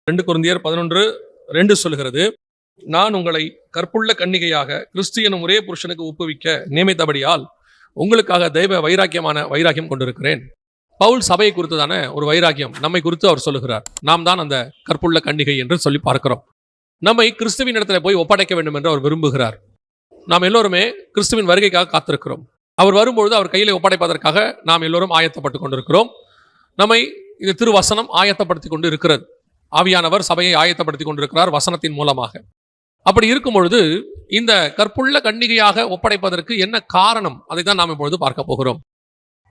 2 கொரிந்தியர் 11:2 சொல்கிறது, நான் உங்களை கற்புள்ள கன்னிகையாக கிறிஸ்து எனும் ஒரே புருஷனுக்கு ஒப்புவிக்க நியமித்தபடியால் உங்களுக்காக தெய்வ வைராக்கியம் கொண்டிருக்கிறேன். பவுல் சபையை குறித்ததான ஒரு வைராக்கியம் நம்மை குறித்து அவர் சொல்லுகிறார். நாம் தான் அந்த கற்புள்ள கன்னிகை என்று சொல்லி பார்க்கிறோம். நம்மை கிறிஸ்துவின் இடத்துல போய் ஒப்படைக்க வேண்டும் என்று அவர் விரும்புகிறார். நாம் எல்லோருமே கிறிஸ்துவின் வருகைக்காக காத்திருக்கிறோம். அவர் வரும்பொழுது அவர் கையிலே ஒப்படைப்பதற்காக நாம் எல்லோரும் ஆயத்தப்பட்டு கொண்டிருக்கிறோம். நம்மை இந்த திருவசனம் ஆயத்தப்படுத்தி கொண்டு இருக்கிறது. ஆவியானவர் சபையை ஆயத்தப்படுத்தி கொண்டிருக்கிறார் வசனத்தின் மூலமாக. அப்படி இருக்கும் பொழுது இந்த கற்புள்ள கன்னிகையாக ஒப்படைப்பதற்கு என்ன காரணம், அதை தான் நாம் இப்பொழுது பார்க்க போகிறோம்.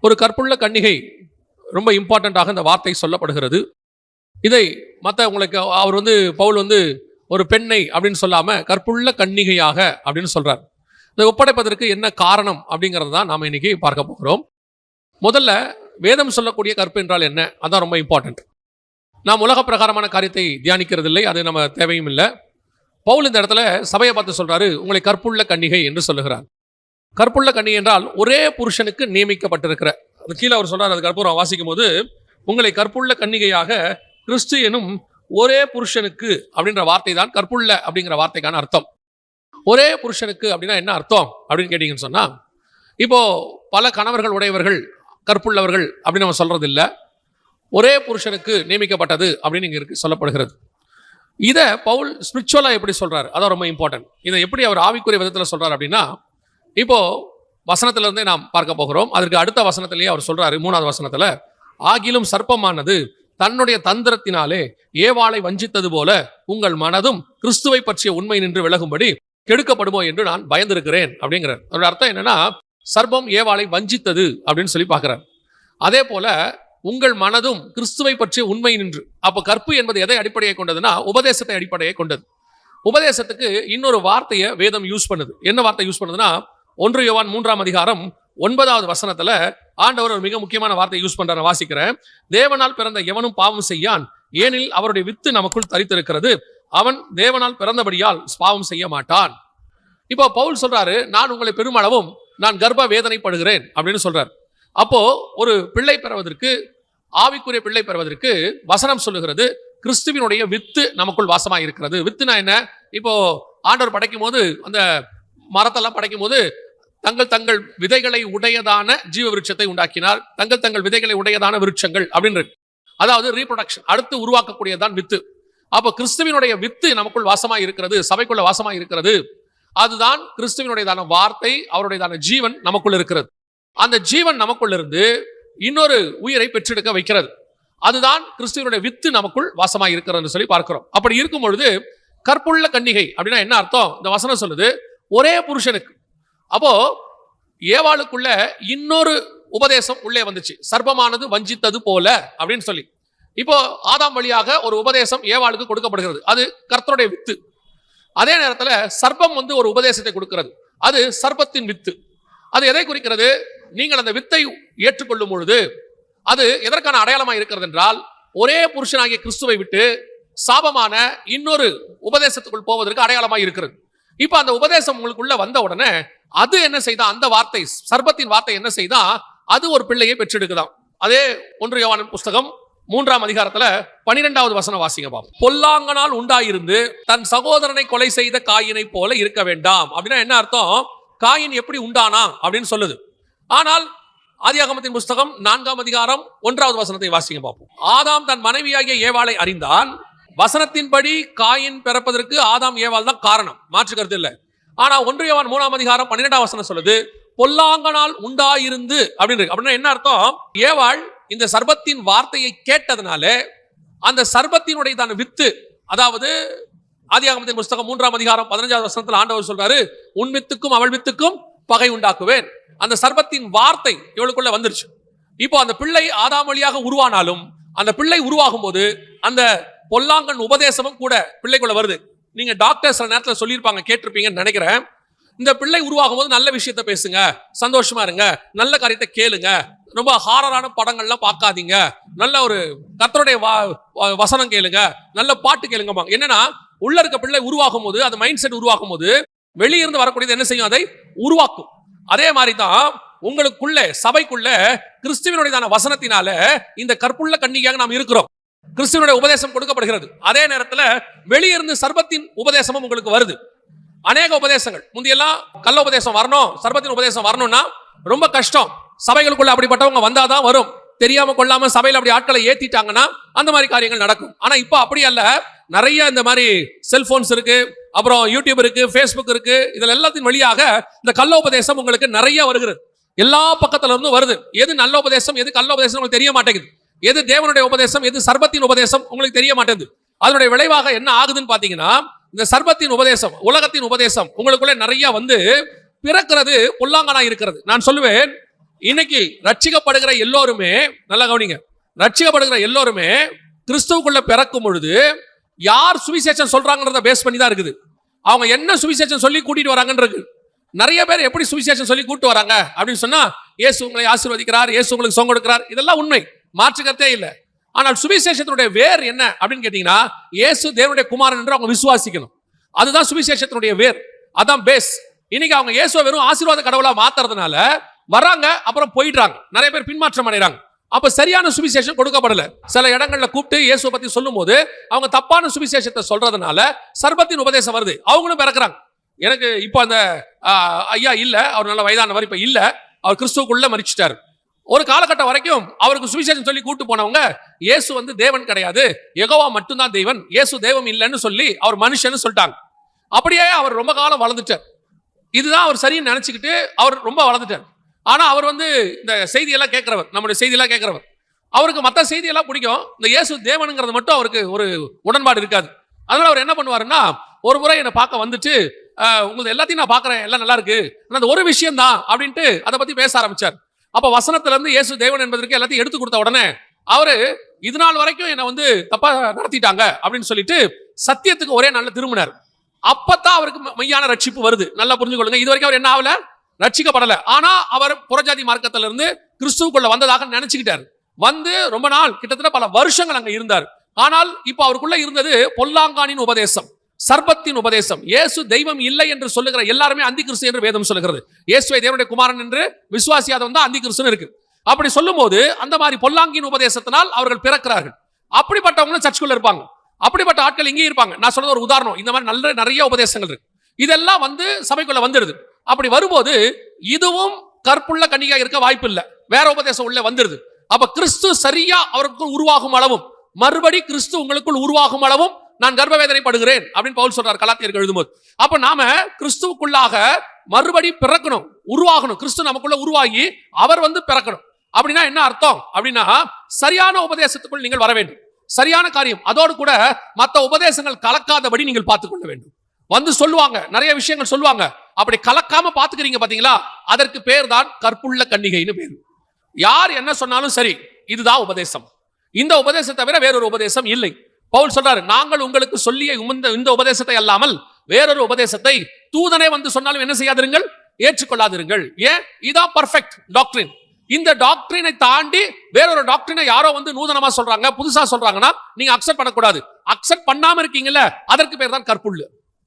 ஒரு கற்புள்ள கன்னிகை ரொம்ப இம்பார்ட்டண்ட்டாக இந்த வார்த்தை சொல்லப்படுகிறது. இதை உங்களுக்கு அவர் பவுல் ஒரு பெண்ணை அப்படின்னு சொல்லாம கற்புள்ள கன்னிகையாக அப்படின்னு சொல்றார். இதை ஒப்படைப்பதற்கு என்ன காரணம் அப்படிங்கிறது தான் நாம் இன்னைக்கு பார்க்க போகிறோம். முதல்ல வேதம் சொல்லக்கூடிய கற்பு என்றால் என்ன, அதான் ரொம்ப இம்பார்ட்டன்ட். நாம் உலக பிரகாரமான காரியத்தை தியானிக்கிறது இல்லை, அது நம்ம தேவையும் இல்லை. பவுல் இந்த இடத்துல சபையை பார்த்து சொல்றாரு, உங்களை கற்புள்ள கன்னிகை என்று சொல்லுகிறார். கற்புள்ள கன்னிகை என்றால் ஒரே புருஷனுக்கு நியமிக்கப்பட்டிருக்கிற, அது கீழே அவர் சொல்றாரு. அதுக்கு அப்புறம் வாசிக்கும் போது, உங்களை கற்புள்ள கன்னிகையாக கிறிஸ்து எனும் ஒரே புருஷனுக்கு அப்படின்ற வார்த்தை தான் கற்புள்ள அப்படிங்கிற வார்த்தைக்கான அர்த்தம். ஒரே புருஷனுக்கு அப்படின்னா என்ன அர்த்தம் அப்படின்னு கேட்டீங்கன்னு சொன்னா, இப்போ பல கணவர்கள் உடையவர்கள் கற்புள்ளவர்கள் அப்படின்னு நம்ம சொல்றது இல்லை. ஒரே புருஷனுக்கு நியமிக்கப்பட்டது அப்படின்னு இங்க இருக்கு சொல்லப்படுகிறது. இதை பவுல் ஸ்பிரிச்சுவலா எப்படி சொல்றாரு, அதான் ரொம்ப இம்பார்ட்டன்ட். இதை எப்படி அவர் ஆவிக்குரிய விதத்தில் சொல்றாரு அப்படின்னா, இப்போ வசனத்துல இருந்தே நாம் பார்க்க போகிறோம். அதற்கு அடுத்த வசனத்திலேயே அவர் சொல்றாரு, 3வது வசனத்துல, ஆகிலும் சர்ப்பமானது தன்னுடைய தந்திரத்தினாலே ஏவாளை வஞ்சித்தது போல உங்கள் மனதும் கிறிஸ்துவை பற்றிய உண்மை நின்று விலகும்படி கெடுக்கப்படுமோ என்று நான் பயந்திருக்கிறேன் அப்படிங்கிறார். அதோட அர்த்தம் என்னன்னா, சர்ப்பம் ஏவாளை வஞ்சித்தது அப்படின்னு சொல்லி பார்க்கிறார். அதே போல உங்கள் மனதும் கிறிஸ்துவை பற்றிய உண்மை நின்று. அப்ப கற்பு என்பது எதை அடிப்படையை கொண்டதுன்னா, உபதேசத்தை அடிப்படையை கொண்டது. உபதேசத்துக்கு இன்னொரு வார்த்தையை வேதம் யூஸ் பண்ணுது. என்ன வார்த்தை யூஸ் பண்ணுதுன்னா, 1 யோவான் 3ஆம் அதிகாரம் 9வது வசனத்துல ஆண்டவர் ஒரு மிக முக்கியமான வார்த்தை யூஸ் பண்ற வாசிக்கிறேன். தேவனால் பிறந்த எவனும் பாவம் செய்யான், ஏனில் அவருடைய வித்து நமக்குள் தரித்திருக்கிறது, அவன் தேவனால் பிறந்தபடியால் பாவம் செய்ய மாட்டான். இப்போ பவுல் சொல்றாரு, நான் உங்களை பெருமளவும் நான் கர்ப்ப வேதனைப்படுகிறேன் அப்படின்னு சொல்றாரு. அப்போ ஒரு பிள்ளை பெறுவதற்கு, ஆவிக்குரிய பிள்ளை பெறுவதற்கு வசனம் சொல்லுகிறது, கிறிஸ்துவினுடைய வித்து நமக்குள் வாசமாக இருக்கிறது. வித்துனா என்ன? இப்போ ஆண்டவர் படைக்கும் போது, அந்த மரத்தெல்லாம் படைக்கும் போது தங்கள் விதைகளை உடையதான ஜீவ விருட்சத்தை உண்டாக்கினார். தங்கள் விதைகளை உடையதான விருட்சங்கள் அப்படின்னு, அதாவது ரீப்ரொடக்ஷன், அடுத்து உருவாக்கக்கூடியதான் வித்து. அப்போ கிறிஸ்துவினுடைய வித்து நமக்குள் வாசமாக இருக்கிறது, சபைக்குள்ள வாசமாக இருக்கிறது. அதுதான் கிறிஸ்துவினுடையதான வார்த்தை, அவருடையதான ஜீவன் நமக்குள் இருக்கிறது. அந்த ஜீவன் நமக்குள்ள இருந்து இன்னொரு உயிரை பெற்றெடுக்க வைக்கிறது. அதுதான் கிறிஸ்துவனுடைய வித்து நமக்குள் வாசமாக இருக்கிறது சொல்லி பார்க்கிறோம். அப்படி இருக்கும் பொழுது கற்புள்ள கன்னிகை அப்படின்னா என்ன அர்த்தம்? இந்த வசனம் சொல்லுது, ஒரே புருஷனுக்கு. அப்போ ஏவாளுக்குள்ள இன்னொரு உபதேசம் உள்ளே வந்துச்சு, சர்ப்பமானது வஞ்சித்தது போல அப்படின்னு சொல்லி. இப்போ ஆதாம் வழியாக ஒரு உபதேசம் ஏவாளுக்கு கொடுக்கப்படுகிறது, அது கர்த்தருடைய வித்து. அதே நேரத்தில் சர்ப்பம் ஒரு உபதேசத்தை கொடுக்கிறது, அது சர்ப்பத்தின் வித்து. அது எதை குறிக்கிறது? நீங்கள் அந்த வித்தை ஏற்றுக்கொள்ளும் பொழுது அது எதற்கான அடையாளமாக இருக்கிறது என்றால், ஒரே புருஷனாகிய கிறிஸ்துவை விட்டு சாபமான இன்னொரு உபதேசத்துக்குள் போவதற்கு அடையாளமாக இருக்கிறது. இப்ப அந்த உபதேசம் உங்களுக்குள்ள வந்த உடனே அது என்ன செய்தா, அந்த வார்த்தை, சர்ப்பத்தின் வார்த்தை என்ன செய்தா, அது ஒரு பிள்ளையை பெற்றெடுக்குதாம். அதே 1 யோவான் புஸ்தகம் 3ஆம் அதிகாரத்துல 12வது வசனம் வாசிங்க பாப்போம். பொல்லாங்கனால் உண்டாயிருந்து தன் சகோதரனை கொலை செய்த காயினை போல இருக்க வேண்டாம் அப்படின்னா என்ன அர்த்தம்? காயின் எப்படி உண்டானா அப்படின்னு சொல்லுது. ஆனால் ஆதியாகமத்தின் புஸ்தகம் 4ஆம் அதிகாரம் 1வது வசனத்தை வாசிங்க பார்ப்போம். ஆதாம் தன் மனைவியாகிய ஏவாளை அறிந்தான். வசனத்தின்படி காயின் பிறப்பதற்கு ஆதாம் ஏவாள் தான் காரணம், மாற்று கருத்து இல்லை. ஆனா 1 யோவான் 3ஆம் அதிகாரம் 12ஆம் வசனம் சொல்லுது, பொல்லாங்கனால் உண்டாயிருந்து அப்படின்னு. அப்படின்னா என்ன அர்த்தம்? ஏவாள் இந்த சர்ப்பத்தின் வார்த்தையை கேட்டதுனால அந்த சர்ப்பத்தினுடைய வித்து, அதாவது ஆதியாகமத்தின் புஸ்தகம் 3ஆம் அதிகாரம் 15வது வசனத்தில் ஆண்டவர் சொல்றாரு, உன் வித்துக்கும் அவள் வித்துக்கும் பகை உண்டாக்குவேன். அந்த சர்ப்பத்தின் வார்த்தை இவளுக்குள்ள வந்துருச்சு. இப்போ அந்த பிள்ளை ஆதாம் வழியாக உருவானாலும், அந்த பிள்ளை உருவாகும் போது அந்த பொல்லாங்கன் உபதேசமும் கூட பிள்ளைக்குள்ள வருது. நீங்க டாக்டர் சில நேரத்தில் சொல்லியிருப்பாங்க, கேட்டிருப்பீங்கன்னு நினைக்கிறேன். இந்த பிள்ளை உருவாகும் போது நல்ல விஷயத்த பேசுங்க, சந்தோஷமா இருங்க, நல்ல காரியத்தை கேளுங்க, ரொம்ப ஹாரரான படங்கள்லாம் பார்க்காதீங்க, நல்ல ஒரு கர்த்தருடைய வசனம் கேளுங்க, நல்ல பாட்டு கேளுங்க. என்னன்னா, உள்ள இருக்க பிள்ளை உருவாகும் போது, அந்த மைண்ட் செட் உருவாக்கும் போது வெளியிருந்து வரக்கூடியது என்ன செய்யும்? அதை உருவாக்கும். அதே மாதிரி தான் உங்களுக்குள்ள, சபைக்குள்ள கிறிஸ்துவினுடையதான வசனத்தினால இந்த கற்புள்ள கன்னிகையாக நாம் இருக்கிறோம். கிறிஸ்துவனுடைய உபதேசம் கொடுக்கப்படுகிறது. அதே நேரத்தில் வெளியிருந்து சர்பத்தின் உபதேசமும் உங்களுக்கு வருது. அநேக உபதேசங்கள் முந்தியெல்லாம் கள்ள உபதேசம் வரணும், சர்பத்தின் உபதேசம் வரணும்னா ரொம்ப கஷ்டம். சபைகளுக்குள்ள அப்படிப்பட்டவங்க வந்தாதான் வரும். தெரியாம கொள்ளாம சபையில அப்படி ஆட்களை ஏத்திட்டாங்கன்னா அந்த மாதிரி காரியங்கள் நடக்கும். ஆனா இப்போ அப்படி அல்ல. நிறைய இந்த மாதிரி செல்போன்ஸ் இருக்கு, அப்புறம் யூடியூப் இருக்கு, ஃபேஸ்புக் இருக்கு. இதுல எல்லாத்தின் வழியாக இந்த கள்ள உபதேசம் உங்களுக்கு நிறைய வருகிறது. எல்லா பக்கத்துல இருந்து வருது. எது நல்ல உபதேசம், எது கள்ள உபதேசம் உங்களுக்கு தெரிய மாட்டேங்குது. எது தேவனுடைய உபதேசம், எது சர்பத்தின் உபதேசம் உங்களுக்கு தெரிய மாட்டேங்குது. அதனுடைய விளைவாக என்ன ஆகுதுன்னு பாத்தீங்கன்னா, இந்த சர்பத்தின் உபதேசம், உலகத்தின் உபதேசம் உங்களுக்குள்ள நிறைய வந்து பிறக்கிறது பொல்லாங்கனா இருக்கிறது. நான் சொல்லுவேன், இன்னைக்கு ரட்சிக்கப்படுகிற எல்லோருமே, நல்லா கவனிங்க, ரட்சிக்கப்படுகிற எல்லோருமே கிறிஸ்துவுக்குள்ள பிறக்கும் பொழுது யார் சுவிசேஷம் சொல்றாங்கன்றத பேஸ் பண்ணி தான் இருக்குது. அவங்க என்ன சுவிசேஷம் சொல்லி கூட்டிட்டு வராங்கன்னு இருக்கு. நிறைய பேர் எப்படி சுவிசேஷம் சொல்லி கூட்டு வராங்க அப்படின்னு சொன்னா, இயேசு உங்களை ஆசீர்வதிக்கிறார், இயேசு உங்களுக்கு சொங்க கொடுக்கிறார், இதெல்லாம் உண்மை, மாற்றுக்கத்தே இல்லை. ஆனால் சுவிசேஷத்தினுடைய வேர் என்ன அப்படின்னு கேட்டீங்கன்னா, இயேசு தேவனுடைய குமாரன் என்று அவங்க விசுவாசிக்கணும். அதுதான் சுவிசேஷத்தினுடைய வேர், அதான் பேஸ். இன்னைக்கு அவங்க இயேசுவை வெறும் ஆசீர்வாத கடவுளா மாத்துறதுனால வராங்க, அப்புறம் போயிடுறாங்க. நிறைய பேர் பின்மாற்றம் அடைறாங்க. அப்ப சரியான சுவிசேஷம் கொடுக்கப்படல. சில இடங்கள்ல கூப்பிட்டு இயேசுவை பத்தி சொல்லும் போது அவங்க தப்பான சுவிசேஷத்தை சொல்றதுனால சர்பத்தின் உபதேசம் வருது. அவங்களும் பிறக்கிறாங்க. எனக்கு இப்போ அந்த ஐயா இல்ல, அவர் நல்ல வயதானவர், இப்ப இல்ல, அவர் கிறிஸ்துவுக்குள்ள மரிச்சிட்டாரு. ஒரு காலகட்டம் வரைக்கும் அவருக்கு சுவிசேஷம் சொல்லி கூட்டு போனவங்க இயேசு வந்து தேவன் கிடையாது, யெகோவா மட்டும்தான் தேவன், இயேசு தேவன் இல்லைன்னு சொல்லி அவர் மனுஷன்னு சொல்லிட்டாங்க. அப்படியே அவர் ரொம்ப காலம் வளர்ந்துட்டார். இதுதான் அவர் சரின்னு நினைச்சுக்கிட்டு அவர் ரொம்ப வளர்ந்துட்டார். ஆனா அவர் வந்து இந்த செய்தியெல்லாம் கேட்கிறவர், நம்முடைய செய்தியெல்லாம் கேட்கிறவர். அவருக்கு மற்ற செய்தியெல்லாம் பிடிக்கும், இந்த இயேசு தேவனுங்கிறது மட்டும் அவருக்கு ஒரு உடன்பாடு இருக்காது. அதனால அவர் என்ன பண்ணுவாருன்னா, ஒரு முறை என்னை பார்க்க வந்துட்டு, உங்களுக்கு எல்லாத்தையும் நான் பார்க்குறேன், எல்லாம் நல்லா இருக்கு, அந்த ஒரு விஷயம் தான் அப்படின்ட்டு அதை பத்தி பேச ஆரம்பிச்சார். அப்ப வசனத்துல இருந்து இயேசு தேவன் என்பதற்கு எல்லாத்தையும் எடுத்து கொடுத்த உடனே அவரு இது நாள் வரைக்கும் என்னை வந்து தப்பா நடத்திட்டாங்க அப்படின்னு சொல்லிட்டு சத்தியத்துக்கு ஒரே நாள்ல திரும்பினார். அப்பதான் அவருக்கு மெய்யான ரட்சிப்பு வருது. நல்லா புரிஞ்சுக்கொள்ளுங்க, இது வரைக்கும் அவர் என்ன ஆகல, ரட்சிக்கப்படல. ஆனா அவர் புறஜாதி மார்க்கத்துல இருந்து கிறிஸ்துவுக்குள்ள வந்ததாக நினைச்சுக்கிட்டாரு. வந்து ரொம்ப நாள், கிட்டத்தட்ட பல வருஷங்கள் அங்க இருந்தார். ஆனால் இப்ப அவருக்குள்ள இருந்தது பொல்லாங்கானின் உபதேசம், சர்பத்தின் உபதேசம். இயேசு தெய்வம் இல்லை என்று சொல்லுகிற எல்லாருமே அந்தி கிறிஸ்து என்று வேதம் சொல்லுகிறது. இயேசுவை தேவனுடைய குமாரன் என்று விசுவாசியாதவன் தான் அந்தி கிறிஸ்துன்னு இருக்கு. அப்படி சொல்லும் போது அந்த மாதிரி பொல்லாங்கின் உபதேசத்தினால் அவர்கள் பிறக்கிறார்கள். அப்படிப்பட்டவங்களும் சர்ச்சுக்குள்ள இருப்பாங்க. அப்படிப்பட்ட ஆட்கள் இங்கே இருப்பாங்க. நான் சொல்றது ஒரு உதாரணம். இந்த மாதிரி நிறைய உபதேசங்கள் இருக்கு. இதெல்லாம் வந்து சபைக்குள்ள வந்துடுது. அப்படி வரும்போது இதுவும் கற்புள்ள கன்னிகா இருக்க வாய்ப்பு இல்லை, வேற உபதேசம் உள்ள வந்துடுது. அப்ப கிறிஸ்து சரியா அவருக்குள் உருவாகும் அளவும், மறுபடி கிறிஸ்து உங்களுக்குள் உருவாகும் அளவும் நான் கர்ப்ப வேதனைப்படுகிறேன் அப்படின்னு பவுல் சொல்றார் கலாத்தியருக்கு எழுதும்போது. அப்ப நாம கிறிஸ்துவுக்குள்ளாக மறுபடி பிறக்கணும், உருவாகணும். கிறிஸ்து நமக்குள்ள உருவாகி அவர் வந்து பிறக்கணும். அப்படின்னா என்ன அர்த்தம் அப்படின்னா, சரியான உபதேசத்துக்குள் நீங்கள் வர வேண்டும், சரியான காரியம். அதோடு கூட மற்ற உபதேசங்கள் கலக்காதபடி நீங்கள் பார்த்துக்கொள்ள வேண்டும். வந்து சொல்லுவாங்க, நிறைய விஷயங்கள் சொல்லுவாங்க, அப்படி கலக்காம பாத்துக்கிறீங்க பாத்தீங்களா, அதற்கு பேர் தான் கற்புள்ள கன்னிகைன்னு பேர். யார் என்ன சொன்னாலும் சரி, இதுதான் உபதேசம். இந்த உபதேசத்தை தவிர வேறொரு உபதேசம் இல்லை. பவுல் சொல்றாரு, நாங்கள் உங்களுக்கு சொல்லிய இந்த உபதேசத்தை அல்லாமல் வேறொரு உபதேசத்தை தூதனே வந்து சொன்னாலும் என்ன செய்யாதிருங்கள், ஏற்றுக்கொள்ளாதிருங்கள். ஏன்? இதான் பர்ஃபெக்ட் டாக்டரின். இந்த டாக்டரினை தாண்டி வேறொரு டாக்டரினை யாரோ வந்து நூதனமா சொல்றாங்க, புதுசா சொல்றாங்கன்னா நீங்க அக்செப்ட் பண்ணக்கூடாது. அக்செப்ட் பண்ணாம இருக்கீங்கல்ல, அதற்கு பேர் தான்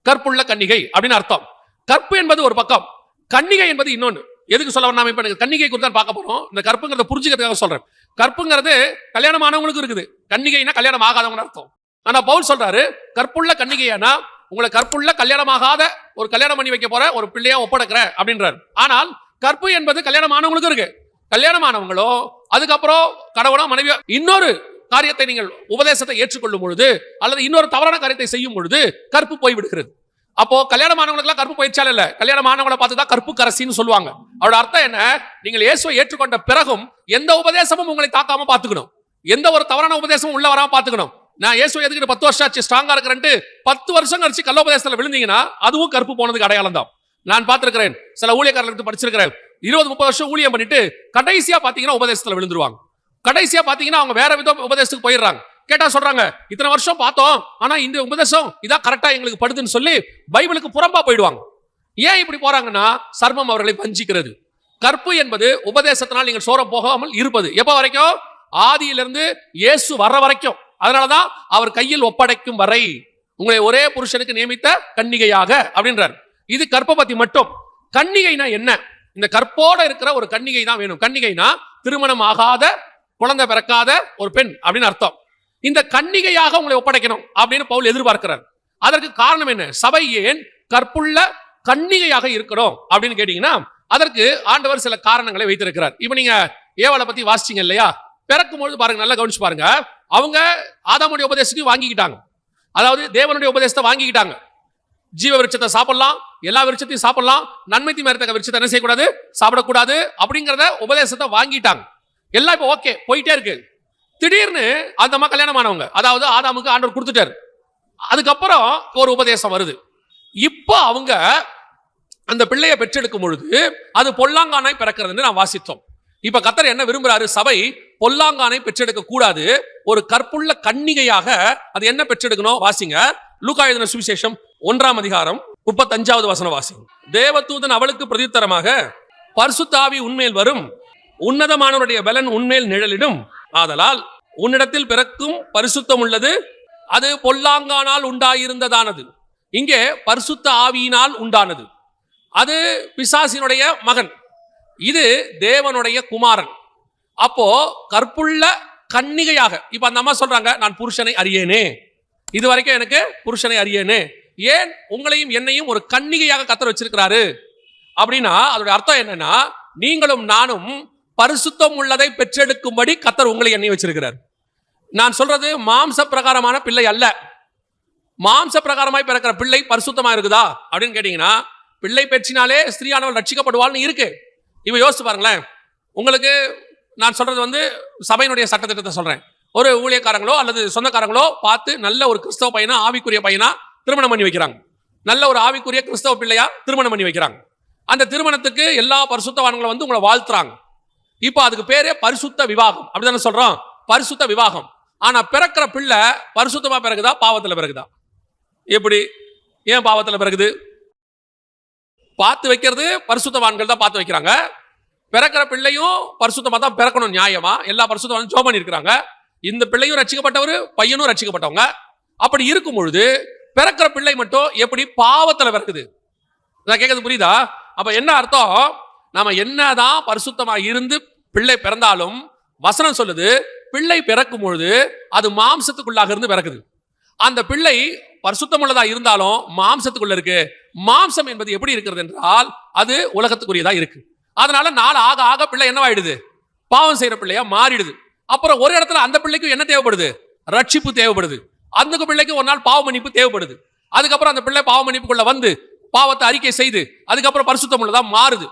கற்புள்ள கன்னிகை அப்படின்னு அர்த்தம். கற்பு என்பது ஒரு பக்கம், கன்னிகை என்பது இன்னொன்னு. எதுக்கு சொல்ல வரணும், இப்ப கன்னிகை குறித்து தான் பார்க்க போறோம். இந்த கற்புங்கிறத புரிஞ்சுக்கிறதுக்காக சொல்றேன். கற்புங்கிறது கல்யாணம் ஆனவங்களுக்கு இருக்குது, கன்னிகைனா கல்யாணம் ஆகாதவங்க அர்த்தம். ஆனா பவுல் சொல்றாரு, கற்புள்ள கன்னிகையானா உங்களை கற்புள்ள கல்யாணம் ஆகாத ஒரு கல்யாணம் பண்ணி வைக்க போற ஒரு பிள்ளையா ஒப்படைக்கிற அப்படின்றாரு. ஆனால் கற்பு என்பது கல்யாணம் ஆனவங்களுக்கு இருக்கு. கல்யாணம் ஆனவங்களோ அதுக்கப்புறம் கணவனோ மனைவியோ இன்னொரு காரியத்தை நீங்கள் உபதேசத்தை ஏற்றுக்கொள்ளும் பொழுது அல்லது இன்னொரு தவறான காரியத்தை செய்யும் பொழுது கற்பு போய்விடுகிறது. அப்போ கல்யாணமானவங்களுக்குலாம் கற்பு பயிற்சியால் இல்ல, கல்யாணமானவங்களை பார்த்து தான் கற்பு கரசின்னு சொல்லுவாங்க. அவரோட அர்த்தம் என்ன, நீங்கள் இயேசுவை ஏற்றுக்கொண்ட பிறகும் எந்த உபதேசமும் உங்களை தாக்காம பாத்துக்கணும், எந்த ஒரு தவறான உபதேசமும் உள்ள வராம பாத்துக்கணும். நான் இயேசுவை எதுக்கிட்டு 10 வருஷம் ஆச்சு ஸ்ட்ராங்கா இருக்கிறேன்ட்டு 10 வருஷம் கழிச்சு கள்ள உபதேசத்துல விழுந்தீங்கன்னா அதுவும் கற்பு போனதுக்கு அடையாளம் தான். நான் பார்த்திருக்கிறேன், சில ஊழியக்காரர்களுக்கு படிச்சிருக்கிறேன், 20-30 வருஷம் ஊழியம் பண்ணிட்டு கடைசியா பாத்தீங்கன்னா உபதேசத்துல விழுந்துருவாங்க. கடைசியா பாத்தீங்கன்னா அவங்க வேற வித உபதேசத்துக்கு போயிடுறாங்க. கேட்டா சொல்றாங்க, இத்தனை வருஷம் பார்த்தோம், ஆனா இந்த உபதேசம் இதான் கரெக்டா எங்களுக்கு படுதுன்னு சொல்லி பைபிளுக்கு புறம்பா போயிடுவாங்க. ஏன் இப்படி போறாங்கன்னா, சர்மம் அவர்களை வஞ்சிக்கிறது. கற்பு என்பது உபதேசத்தினால் நீங்கள் சோரம் போகாமல் இருப்பது. எப்ப வரைக்கும்? ஆதியிலிருந்து இயேசு வர்ற வரைக்கும். அதனாலதான் அவர் கையில் ஒப்படைக்கும் வரை உங்களை ஒரே புருஷனுக்கு நியமித்த கன்னிகையாக அப்படின்றார். இது கற்பை பத்தி மட்டும். கன்னிகைனா என்ன? இந்த கற்போட இருக்கிற ஒரு கன்னிகை தான் வேணும். கன்னிகைனா திருமணம் ஆகாத, குழந்தை பிறக்காத ஒரு பெண் அப்படின்னு அர்த்தம். இந்த கன்னிகையாக உங்களை ஒப்படைக்கணும் அப்படின்னு பவுல் எதிர்பார்க்கிறார். அதற்கு காரணம் என்ன? சபை ஏன் கற்புள்ள கன்னிகையாக இருக்கணும் அப்படின்னு கேட்டீங்கன்னா, அதற்கு ஆண்டவர் சில காரணங்களை வைத்திருக்கிறார். இப்ப நீங்க ஏவாளை பத்தி வாசிச்சீங்க இல்லையா? பிறக்கும் பொழுது பாருங்க, நல்லா கவனிச்சு பாருங்க. அவங்க ஆதாமுடைய உபதேசத்தையும் வாங்கிக்கிட்டாங்க. அதாவது தேவனுடைய உபதேசத்தை வாங்கிக்கிட்டாங்க. ஜீவ விருட்சத்தை சாப்பிடலாம், எல்லா விருட்சத்தையும் சாப்பிடலாம், நன்மை தீமை அறியத்தக்க விருட்சத்தை என்ன செய்யக்கூடாது, சாப்பிடக்கூடாது அப்படிங்கிறத உபதேசத்தை வாங்கிட்டாங்க. எல்லாம் இப்போ ஓகே போயிட்டே இருக்கு. திடீர்னு அந்த அம்மா கல்யாணம் ஆனவங்க, அதாவது ஆதாமுக்கு ஆண்டவர் கொடுத்துட்டாரு. அதுக்கப்புறம் ஒரு உபதேசம் வருது. இப்போ அவங்க அந்த பிள்ளையை பெற்றெடுக்கும் பொழுது அது பொல்லாங்கானாய் பிறக்கிறதுன்னு நான் வாசித்தோம். இப்ப கர்த்தர் என்ன விரும்புறாரு? சபை பொல்லாங்கானை பெற்றெடுக்க கூடாது, ஒரு கற்புள்ள கன்னிகையாக அது என்ன பெற்றெடுக்கணும்? வாசிங்க, லூக்கா எழுதின சுவிசேஷம் 1ஆம் அதிகாரம் 35வது வசனம் வாசிங்க. தேவதூதன் அவளுக்கு பிரதியுத்தரமாக, பரிசுத்த ஆவி உன்மேல் வரும், உன்னதமானவருடைய பலன் உன்மேல் நிழலிடும், ஆதலால் உன்னிடத்தில் பிறக்கும் பரிசுத்தம் உள்ளது, அது பொல்லாங்கானால் உண்டாயிருந்ததானது. இங்கே பரிசுத்த ஆவியினால் உண்டானது. அது பிசாசினுடைய மகன், இது தேவனுடைய குமாரன். அப்போ கற்புள்ள கன்னிகையாக இப்ப அந்த அம்மா சொல்றாங்க, நான் புருஷனை அறியேனே, இது வரைக்கும் எனக்கு புருஷனை அறியேனே. ஏன் உங்களையும் என்னையும் ஒரு கன்னிகையாக கர்த்தர் வச்சிருக்கிறாரு அப்படின்னா அதோட அர்த்தம் என்னன்னா, நீங்களும் நானும் பரிசுத்தம் உள்ளதை பெற்றெடுக்கும்படி கர்த்தர் உங்களை எண்ணி வச்சிருக்கிறார். நான் சொல்றது மாம்ச பிரகாரமான பிள்ளை அல்ல. மாம்ச பிரகாரமாய் பிறக்கிற பிள்ளை பரிசுத்தமா இருக்குதா அப்படின்னு கேட்டீங்கன்னா, பிள்ளை பெற்றினாலே ஸ்திரீயானவள் ரட்சிக்கப்படுவாள்னு இருக்கு. இவ யோசிச்சு பாருங்களேன். உங்களுக்கு நான் சொல்றது சபையினுடைய சட்டத்திட்டத்தை சொல்றேன். ஒரு ஊழியக்காரங்களோ அல்லது சொந்தக்காரங்களோ பார்த்து நல்ல ஒரு கிறிஸ்தவ பையனா, ஆவிக்குரிய பையனா திருமணம் பண்ணி வைக்கிறாங்க. நல்ல ஒரு ஆவிக்குரிய கிறிஸ்தவ பிள்ளையா திருமணம் பண்ணி வைக்கிறாங்க. அந்த திருமணத்துக்கு எல்லா பரிசுத்தவான்களும் உங்களை வாழ்த்துறாங்க. இப்போ அதுக்கு பேரே பரிசுத்த விவாகம், அப்படிதானே சொல்றோம், பரிசுத்த விவாகம். ஆனா பிறக்கிற பிள்ளை பரிசுத்தமா பிறகுதா, பாவத்துல பிறகுதா? எப்படி? ஏன் பாவத்துல பிறகுது? பார்த்து வைக்கிறது பரிசுத்தவான்கள் தான் பார்த்து வைக்கிறாங்க. பிறக்கிற பிள்ளையும் பரிசுத்தமா தான் பிறக்கணும், நியாயமா. எல்லா பரிசுத்தவானும் ஜெபம் பண்ணி இருக்கிறாங்க. இந்த பிள்ளையும் ரட்சிக்கப்பட்டவர், பையனும் ரட்சிக்கப்பட்டவங்க. அப்படி இருக்கும் பொழுது பிறக்கிற பிள்ளை மட்டும் எப்படி பாவத்துல பிறக்குது? நான் கேட்கறது புரியுதா? அப்ப என்ன அர்த்தம்? நாம என்னதான் பரிசுத்தமா இருந்து பிள்ளை பிறந்தாலும் வசனம் சொல்லுது, பிள்ளை பிறக்கும் பொழுது அது மாம்சத்துக்குள்ளாக இருந்து பிறக்குது. அந்த பிள்ளை பரிசுத்தம் உள்ளதா இருந்தாலும் மாம்சத்துக்குள்ள இருக்கு. மாம்சம் என்பது எப்படி இருக்கிறது என்றால் அது உலகத்துக்குரியதா இருக்கு. அதனால நாள் ஆக ஆக பிள்ளை என்னவாயிடுது? பாவம் செய்யற பிள்ளையா மாறிடுது. அப்புறம் ஒரு இடத்துல அந்த பிள்ளைக்கு என்ன தேவைப்படுது? ரட்சிப்பு தேவைப்படுது. அந்த பிள்ளைக்கு ஒரு நாள் பாவ மன்னிப்பு தேவைப்படுது. அதுக்கப்புறம் அந்த பிள்ளை பாவ மன்னிப்புக்குள்ள வந்து பாவத்தை அறிக்கை செய்து அதுக்கப்புறம் பரிசுத்தம் உள்ளதா மாறுது.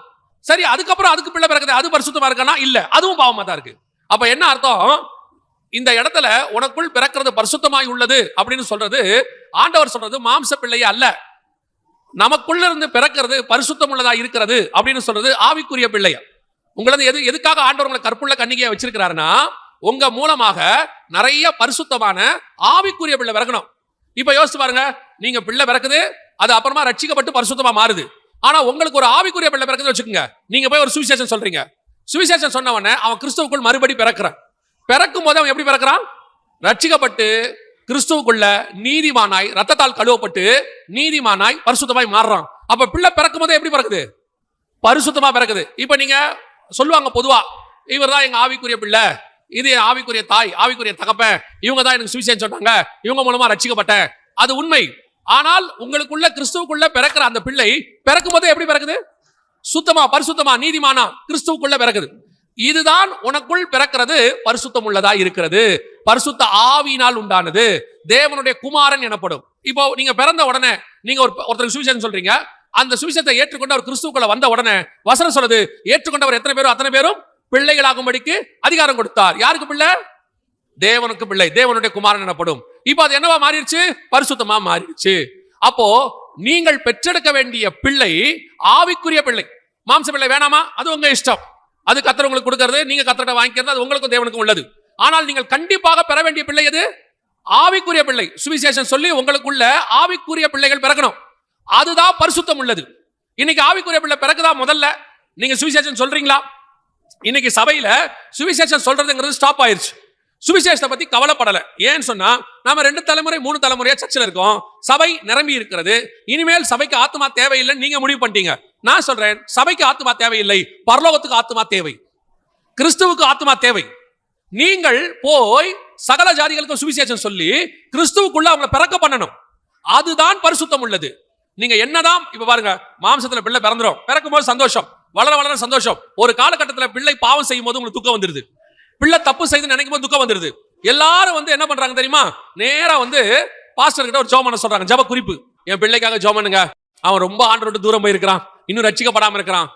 சரி, அதுக்கப்புறம் அதுக்கு பிள்ளை பிறகுது, அது பரிசுத்தமா இருக்கானா? இல்ல, அதுவும் பாவமா தான் இருக்கு. அப்ப என்ன அர்த்தம்? இந்த இடத்துல உனக்குள் பிறக்கிறது பரிசுத்தமாய் உள்ளது அப்படின்னு சொல்றது, ஆண்டவர் சொல்றது மாம்ச பிள்ளையே அல்ல. நமக்குள்ள இருந்து பிறக்கிறது பரிசுத்தம் உள்ளதா இருக்கிறது அப்படின்னு சொல்றது ஆவிக்குரிய பிள்ளைய. உங்களது எதுக்காக ஆண்டவர் உங்களை கற்புள்ள கன்னிகையா வச்சிருக்கிறாருன்னா, உங்க மூலமாக நிறைய பரிசுத்தமான ஆவிக்குரிய பிள்ளை பிறக்கணும். இப்ப யோசிச்சு பாருங்க, நீங்க பிள்ளை பிறக்குது, அது அப்புறமா ரட்சிக்கப்பட்டு பரிசுத்தமா மாறுது. ஆனா உங்களுக்கு ஒரு ஆவிக்குரிய பிள்ளை பிறக்குதுன்னு வச்சுக்கோங்க. நீங்க போய் ஒரு சுவிசேஷம் சொல்றீங்க. சுவிசேஷம் சொன்ன உடனே அவன் கிறிஸ்துவுக்குள் மறுபடி பிறக்கிறான். பிறக்கும் போது அவன் எப்படி பிறக்கிறான்? ரட்சிக்கப்பட்டு கிறிஸ்துவுக்குள்ள நீதிமானாய், ரத்தத்தால் கழுவப்பட்டு நீதிமானாய் பரிசுத்தமாய் மாறுறான். அப்ப பிள்ளை பிறக்கும் போதே எப்படி பிறக்குது? பரிசுத்தமா பிறக்குது. இப்ப நீங்க சொல்லுவாங்க பொதுவா, இவர் தான் எங்க ஆவிக்குரிய பிள்ளை, இது ஆவிக்குரிய தாய், ஆவிக்குரிய தகப்பன், இவங்க தான் எனக்கு சுவிசேஷம் சொன்னாங்க, இவங்க மூலமா ரட்சிக்கப்பட்டேன். அது உண்மை. ஆனால் உங்களுக்குள்ள கிறிஸ்துவுக்குள்ள பிறக்கிற அந்த பிள்ளை பிறக்கும் போதே எப்படி பிறக்குது? சுத்தமா, பரிசுத்தமா, நீதிமானா கிறிஸ்துவுக்குள்ள பிறக்குது. இதுதான் உனக்குள் பிறக்கிறது பரிசுத்தம் உள்ளதா இருக்கிறது. பரிசுத்த ஆவியினால் உண்டானது, தேவனுடைய குமாரன் எனப்படும். இப்போ நீங்க பிறந்த உடனே நீங்க ஒருத்தருக்கு சுவிசேஷம் சொல்றீங்க. அந்த சுவிசேஷத்தை ஏற்றுக்கொண்டு அவர் கிறிஸ்துவுக்குள்ள வந்த உடனே வசனம் சொல்லுது, ஏற்றுக்கொண்டவர் எத்தனை பேரும் அத்தனை பேரும் பிள்ளைகளாகும்படிக்கு அதிகாரம் கொடுத்தார். யாருக்கு பிள்ளை? தேவனுக்கு பிள்ளை, தேவனுடைய குமாரன் எனப்படும். இப்போ அது என்னவா மாறிடுச்சு? பரிசுத்தமா மாறிடுச்சு. அப்போ நீங்கள் பெற்றெடுக்க வேண்டிய பிள்ளை ஆவிக்குரிய பிள்ளை. மாம்ச பிள்ளை வேணாமா? அது உங்க இஷ்டம். அது கர்த்தர் உங்களுக்கு கொடுக்கிறது, நீங்க கர்த்தர்ட்ட வாங்கிக்கிறது, அது உங்களுக்கும் தேவனுக்கும் உள்ளது. ஆனால் நீங்கள் கண்டிப்பாக பெற வேண்டிய பிள்ளை எது? ஆவிக்குரிய பிள்ளை. சுவிசேஷம் சொல்லி உங்களுக்குள்ள ஆவிக்குரிய பிள்ளைகள் பிறக்கணும். அதுதான் பரிசுத்தம் உள்ளது. இன்னைக்கு ஆவிக்குரிய பிள்ளை பிறக்குதா? முதல்ல நீங்க சுவிசேஷம் சொல்றீங்களா? இன்னைக்கு சபையில சுவிசேஷம் சொல்றதுங்கிறது ஸ்டாப் ஆயிருச்சு. சுவிசேஷத்தை பத்தி கவலைப்படல. ஏன்னு சொன்னா, நாம 2 தலைமுறை 3 தலைமுறையா சர்ச்சில் இருக்கோம். சபை நிரம்பி இருக்கிறது. இனிமேல் சபைக்கு ஆத்துமா தேவையில்லைன்னு நீங்க முடிவு பண்ணிட்டீங்க. நான் சொல்றேன், சபைக்கு ஆத்துமா தேவையில்லை, பரலோகத்துக்கு ஆத்துமா தேவை, கிறிஸ்துவுக்கு ஆத்துமா தேவை. நீங்கள் போய் சகல ஜாதிகளுக்கும் சுவிசேஷம் சொல்லி கிறிஸ்துவுக்குள்ள அவங்களை பிறக்க பண்ணணும். அதுதான் பரிசுத்தம் உள்ளது. நீங்க என்னதான் இப்ப பாருங்க, மாம்சத்துல பிள்ளை பிறந்துரும், பிறக்கும் போது சந்தோஷம், வளர வளர சந்தோஷம். ஒரு காலகட்டத்தில் பிள்ளை பாவம் செய்யும் போது உங்களுக்கு துக்கம் வந்துருது, பிள்ளை தப்பு செய்து நினைக்கும் போது துக்கம் வந்துருது. எல்லாரும் என்ன பண்றாங்க தெரியுமா, நேரா பாஸ்டர் கிட்ட ஒரு ஜெபம் பண்ண சொல்றாங்க. ஜெப குறிப்பு, என் பிள்ளைக்காக ஜெபம் பண்ணுங்க, அவன் ரொம்ப ஆண்டவரை விட்டு தூரம் போயிருக்கிறான், இன்னும் ரட்சிக்கப்படாம இருக்கிறான்.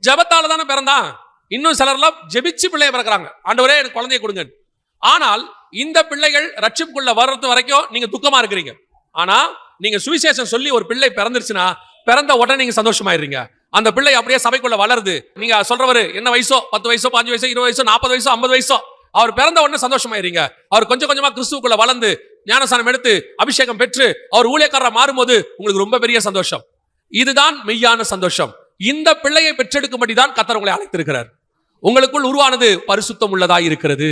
ஜெபத்தால தானே பிறந்தான். இன்னும் சிலர்லாம் ஜெபிச்சு பிள்ளைய பிறக்கிறாங்க, ஆண்டவரே எனக்கு குழந்தைய கொடுங்க. ஆனால் இந்த பிள்ளைகள் ரட்சிப்புக்குள்ள வர்றது வரைக்கும் நீங்க துக்கமா இருக்கிறீங்க. ஆனா நீங்க சுவிசேஷம் சொல்லி ஒரு பிள்ளை பிறந்துருச்சுன்னா பிறந்த உடனே நீங்க சந்தோஷமாயிருங்க. அந்த பிள்ளை அப்படியே சபைக்குள்ள வளருது. நீங்க சொல்றவரு என்ன வயசோ, 10 வயசோ, 5 வயசோ, 20 வயசோ, 40 வயசோ, 50 வயசோ, அவர் பிறந்த உடனே சந்தோஷமாயிருங்க. அவர் கொஞ்சம் கொஞ்சமா கிறிஸ்துவுக்குள்ள வளர்ந்து ஞானஸ்நானம் எடுத்து அபிஷேகம் பெற்று அவர் ஊழியக்காரரா மாறும்போது உங்களுக்கு ரொம்ப பெரிய சந்தோஷம். இதுதான் மெய்யான சந்தோஷம். இந்த பிள்ளையை பெற்றெடுக்கும்படி தான் கர்த்தர் உங்களை அழைத்திருக்கிறார். உங்களுக்குள் உருவானது பரிசுத்தம் உள்ளதா இருக்கிறது.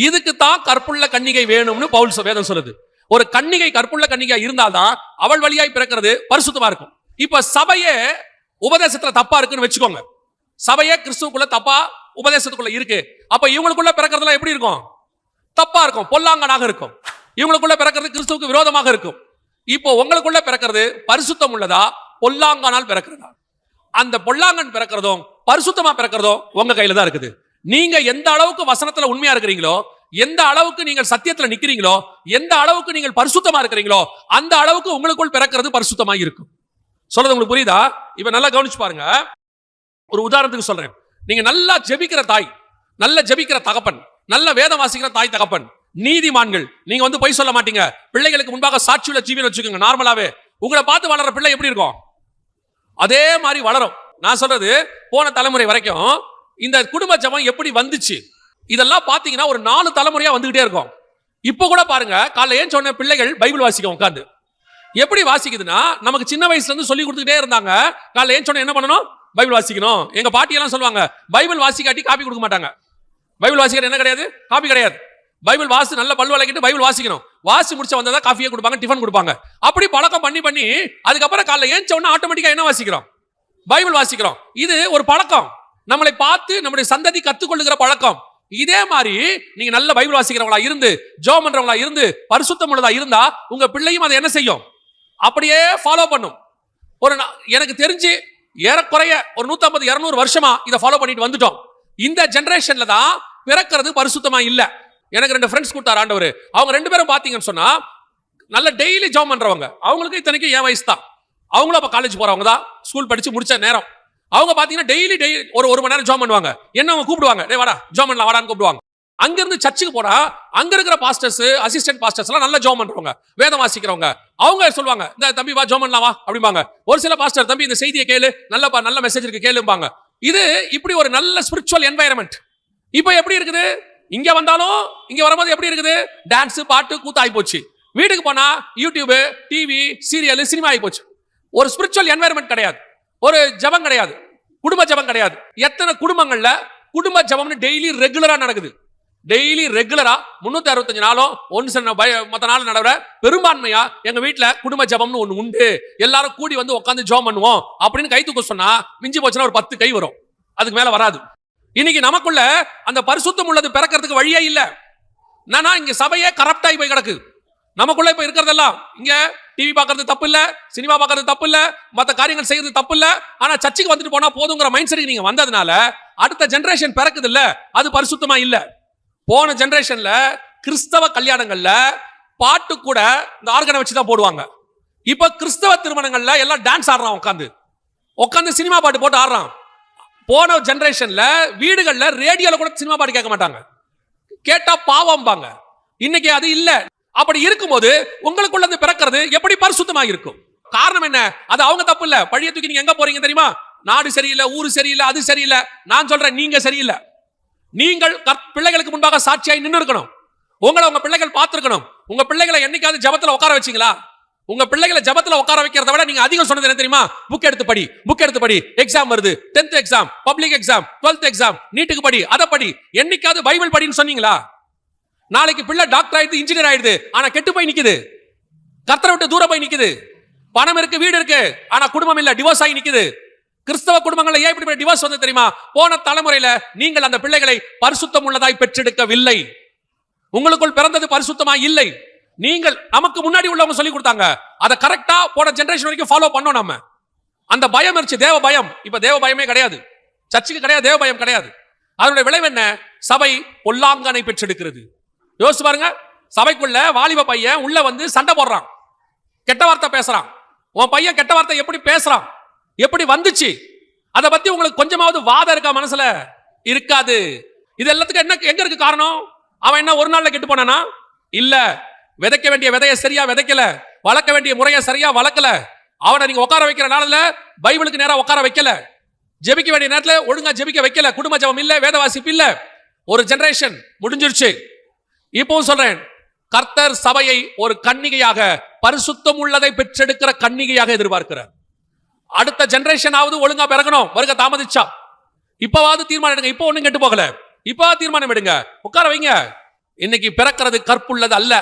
இதுக்கு தான் கற்புள்ள கன்னிகை வேணும்னு பவுல் வேதம் சொல்லுது. ஒரு கன்னிகை கற்புள்ள கன்னிகை இருந்தால்தான் அவள் வழியாய் பிறக்கிறது பரிசுத்தமா இருக்கும். இப்ப சபையே உபதேசத்துல தப்பா இருக்குன்னு வச்சுக்கோங்க, சபையே கிறிஸ்துவுக்குள்ள தப்பா உபதேசத்துக்குள்ள இருக்கு. அப்ப இவங்களுக்குள்ள பிறக்கிறதுலாம் எப்படி இருக்கும்? தப்பா இருக்கும், பொல்லாங்கனாக இருக்கும். இவங்களுக்குள்ள பிறக்கிறது கிறிஸ்துவுக்கு விரோதமாக இருக்கும். இப்போ உங்களுக்குள்ள பிறக்கிறது பரிசுத்தம் உள்ளதா, பொல்லாங்கனால் பிறக்கிறதா? அந்த பொல்லாங்கன் பிறக்கிறதும் பரிசுத்தமா பிறக்கிறதும் உங்க கையில தான் இருக்குது. நீங்க எந்த அளவுக்கு வசனத்துல உண்மையா இருக்கிறீங்களோ, எந்த அளவுக்கு நீங்கள் சத்தியத்துல நிக்கிறீங்களோ, எந்த அளவுக்கு நீங்கள் பரிசுத்தமா இருக்கிறீங்களோ, அந்த அளவுக்கு உங்களுக்குள் பிறக்கிறது பரிசுத்தமா இருக்கும். சொல்றது உங்களுக்கு புரியுதா? இப்ப நல்லா கவனிச்சு பாருங்க. ஒரு உதாரணத்துக்கு சொல்றேன். நீங்க நல்லா ஜெபிக்கிற தாய், நல்ல ஜெபிக்கிற தகப்பன், நல்ல வேதம் வாசிக்கிற தாய் தகப்பன், நீதிமான்கள், நீங்க பொய் சொல்ல மாட்டீங்க, பிள்ளைகளுக்கு முன்பாக சாட்சியுள்ள ஜீவன் வச்சுக்கோங்க. நார்மலாவே உங்களை பார்த்து வளர்ற பிள்ளை எப்படி இருக்கும் அதே மாதிரி வளரும். நான் சொல்றது போன தலைமுறை வரைக்கும் இந்த குடும்ப ஜெபம் எப்படி வந்துச்சு இதெல்லாம் பாத்தீங்கன்னா ஒரு 4 தலைமுறையா வந்துகிட்டே இருக்கும். இப்ப கூட பாருங்க, காலைல ஏன் சொன்ன பிள்ளைகள் பைபிள் வாசிக்க உட்காந்து எப்படி வாசிக்குதுன்னா, நமக்கு சின்ன வயசுல இருந்து சொல்லி கொடுத்துட்டே இருந்தாங்க. காலைல ஏன் சொன்ன என்ன பண்ணணும்? பைபிள் வாசிக்கணும். எங்க பாட்டி எல்லாம் சொல்லுவாங்க, பைபிள் வாசிக்காட்டி காப்பி கொடுக்க மாட்டாங்க. பைபிள் வாசிக்கிற என்ன கிடையாது, காப்பி கிடையாது. பைபிள் வாசி நல்ல பல் வளைக்கிட்டு பைபிள் வாசிக்கணும். வாசி முடிச்ச வந்தா காஃபியே கொடுப்பாங்க, டிஃபன் கொடுப்பாங்க. அப்படி பழக்கம் பண்ணி பண்ணி அதுக்கப்புறம் காலைல ஏன் சொன்னா ஆட்டோமேட்டிக்கா என்ன வாசிக்கிறோம்? பைபிள் வாசிக்கிறோம். இது ஒரு பழக்கம், நம்மளை பார்த்து நம்முடைய சந்ததி கத்துக்கொள்ளுகிற பழக்கம். இதே மாதிரி நீங்க நல்ல பைபிள் வாசிக்கிறவங்களா இருந்து, ஜெபம் பண்றவங்களா இருந்து, பரிசுத்தம் உள்ளதா இருந்தா உங்க பிள்ளையும் அதை என்ன செய்யும்? அப்படியே ஃபாலோ பண்ணும். எனக்கு தெரிஞ்சு ஏறக்குறைய ஒரு 150-200 வருஷமா இதை ஃபாலோ பண்ணிட்டு வந்துட்டோம். இந்த ஜெனரேஷன்ல தான் பிறக்கிறது பரிசுத்தமா இல்ல. எனக்கு 2 ஃப்ரெண்ட்ஸ் கொடுத்தாரு ஆண்டவர். அவங்க 2 பேரும் பாத்தீங்கன்னு சொன்னா நல்ல டெய்லி ஜெபம் பண்றவங்க. அவங்களுக்கு இத்தனைக்கு என் வயசு தான். அவங்களும் அப்ப காலேஜ் போறவங்க தான், ஸ்கூல் படிச்சு முடிச்ச நேரம். அவங்க பாத்தீங்கன்னா டெய்லி ஒரு மணி நேரம் ஜெபம் பண்ணுவாங்க. என்ன அவங்க கூப்பிடுவாங்க, டேய் வாடா ஜெபம் பண்ணலாம் வாடான்னு கூப்பிடுவாங்க. அங்க இருந்து சர்ச்சுக்கு போனா அங்க இருக்கிற பாஸ்டர்ஸ், அசிஸ்டன்ட் பாஸ்டர்ஸ் எல்லாம் நல்ல ஜெபம் பண்றவங்க, வேதம் வாசிக்கிறவங்க. அவங்க சொல்லுவாங்க, இந்த தம்பி வா ஜெபம் பண்ணலாம் வா அப்படிம்பாங்க. ஒரு சில பாஸ்டர், தம்பி இந்த செய்தியை கேளு, நல்ல மெசேஜ் இருக்கு கேளும்பாங்க. இது இப்படி ஒரு நல்ல ஸ்பிரிச்சுவல் என்வாயரன்மெண்ட். இப்போ எப்படி இருக்குது? இங்க வந்தாலும் இங்க வரும்போது எப்படி இருக்குது? டான்ஸ், பாட்டு, கூத்து ஆகி போச்சு. வீட்டுக்கு போனா யூடியூப், டிவி, சீரியல், சினிமா ஆகி போச்சு. ஒரு ஸ்பிரிச்சுவல் என்வாயரன்மெண்ட் கிடையாது, ஒரு ஜெபம் கிடையாது, குடும்ப ஜெபம் கிடையாது. எத்தனை குடும்பங்கள்ல குடும்ப ஜெபம்னு டெய்லி ரெகுலரா நடக்குது. டெய்லி ரெகுலரா 365 நாளும் மற்ற நாள் நடவர பெரும்பான்மையா எங்க வீட்டுல குடும்ப ஜெபம்னு ஒண்ணு உண்டு. எல்லாரும் கூடி உட்காந்து ஜெபம் பண்ணுவோம் அப்படின்னு கை தூக்க சொன்னா மிஞ்சி போச்சுன்னா ஒரு 10 கை வரும், அதுக்கு மேல வராது. இன்னைக்கு நமக்குள்ள அந்த பரிசுத்தம் உள்ளது பிறக்கிறதுக்கு வழியே இல்ல. என்னன்னா இங்க சபையே கரப்டாகி போய் கிடக்கு. நமக்குள்ள இப்ப இருக்கிறதெல்லாம் இங்க டிவி பாக்குறது தப்பு இல்ல, சினிமா பாக்குறது தப்பு இல்ல, மற்ற காரியங்கள் செய்யறது தப்பு இல்ல. ஆனா சர்ச்சுக்கு வந்துட்டு போனா போதுங்கிற மைண்ட் செட்டுக்கு நீங்க வந்ததுனால அடுத்த ஜெனரேஷன் பிறக்குது இல்ல, அது பரிசுத்தமா இல்ல. போன ஜெனரேஷன்ல கிறிஸ்தவ கல்யாணங்கள்ல பாட்டு கூட இந்த ஆர்கனை வச்சுதான் போடுவாங்க. இப்ப கிறிஸ்தவ திருமணங்கள்ல எல்லாம் டான்ஸ் ஆடுறான், உட்காந்து சினிமா பாட்டு போட்டு ஆடுறான். போன ஜெனரேஷன்ல வீடுகள்ல ரேடியோல கூட சினிமா பாட்டு கேட்க மாட்டாங்க, கேட்டா பாவம்பாங்க. இன்னைக்கு அது இல்ல. அப்படி இருக்கும்போது உங்களுக்குள்ள இருந்து பிறக்கிறது எப்படி பரிசுத்தமா இருக்கும்? காரணம் என்ன? அது அவங்க தப்பு இல்ல. பழிய தூக்கி நீங்க எங்க போறீங்க தெரியுமா? நாடு சரியில்லை, ஊரு சரியில்லை, அது சரியில்லை. நான் சொல்றேன், நீங்க சரியில்லை. நீங்கள் பிள்ளைகளுக்கு முன்பாக சாட்சியாய் நின்று இருக்கணும். உங்களை உங்க பிள்ளைகள் பார்த்திருக்கணும். உங்க பிள்ளைகளை என்னைக்காவது ஜெபத்துல உட்கார வச்சீங்களா? உங்க பிள்ளைகளை ஜெபத்துல உட்கார வைக்கிறத விட நீங்க அதிகம் சொன்னது என்ன தெரியுமா? புக் எடுத்து படி, எக்ஸாம் வருது, 10th exam, public exam, 12th exam, நீட்டுக்கு படி, அதை படி. என்னைக்காவது பைபிள் படின்னு சொன்னீங்களா? நாளைக்கு பிள்ளை டாக்டர் ஆயிடுது, இன்ஜினியர் ஆயிடுது, ஆனா கெட்டு போய் நிக்குது, கர்த்தரை விட்டு தூரம் போய் நிக்குது. பணம் இருக்கு, வீடு இருக்கு, ஆனா குடும்பம் இல்ல, டிவோர்ஸ் ஆகி நிக்குது. கிறிஸ்தவ குடும்பங்கள்ல ஏன் இப்படி டிவோர்ஸ் வந்து தெரியுமா? போன தலைமுறையில நீங்கள் அந்த பிள்ளைகளை பரிசுத்தம் உள்ளதாய் பெற்றெடுக்கவில்லை. உங்களுக்குள் பிறந்தது பரிசுத்தமா இல்லை. நீங்கள் நமக்கு முன்னாடி உள்ளவங்க சொல்லி கொடுத்தாங்க, அதை கரெக்டா போன ஜெனரேஷன் வரைக்கும் ஃபாலோ பண்ணோம். நம்ம அந்த பயம் இருந்துச்சு, தேவ பயம். இப்ப தேவ பயமே கிடையாது, சர்ச்சுக்கு கிடையாது, தேவ பயம் கிடையாது. அதனுடைய விளைவு என்ன? சபை பொல்லாங்கனை பெற்றெடுக்கிறது. யோசிச்சு பாருங்க, சபைக்குள்ள வாலிப பையன் உள்ள வந்து சண்டை போடுறான், கெட்ட வார்த்தை பேசுறான். உன் பையன் கெட்ட வார்த்தை எப்படி பேசுறான், எப்படி வந்துச்சு, அதை பத்தி உங்களுக்கு கொஞ்சமாவது வாதம் இருக்கா? மனசுல இருக்காது. இது எல்லாத்துக்கும் என்ன எங்க இருக்கு காரணம்? அவன் என்ன ஒரு நாள்ல கெட்டு போனானா? இல்ல. விதைக்க வேண்டிய விதையை சரியா விதைக்கல, வளர்க்க வேண்டிய முறையை சரியா வளர்க்கல. அவனை நீங்க உட்கார வைக்கிற நாளில் பைபிளுக்கு நேரா உட்கார வைக்கல, ஜெபிக்க வேண்டிய நேரத்தில் ஒழுங்கா ஜெபிக்க வைக்கல, குடும்ப ஜெபம் இல்ல, வேத வாசிப்பு இல்ல. ஒரு ஜெனரேஷன் முடிஞ்சிருச்சு. இப்பவும் சொல்றேன், கர்த்தர் சபையை ஒரு கன்னிகையாக, பரிசுத்தம் உள்ளதை பெற்றெடுக்கிற கன்னிகையாக எதிர்பார்க்கிறார். அடுத்த ஜெனரேஷனாவது ஒழுங்கா பிறக்கணும். வருக தாமதிச்சா இப்பவாவது தீர்மானம் எடுங்க. இப்போ ஒண்ணும் கெட்டு போகல, இப்ப தீர்மானம் எடுங்க, உட்கார வைங்க. இன்னைக்கு பிறக்கிறது கற்புள்ளது அல்ல,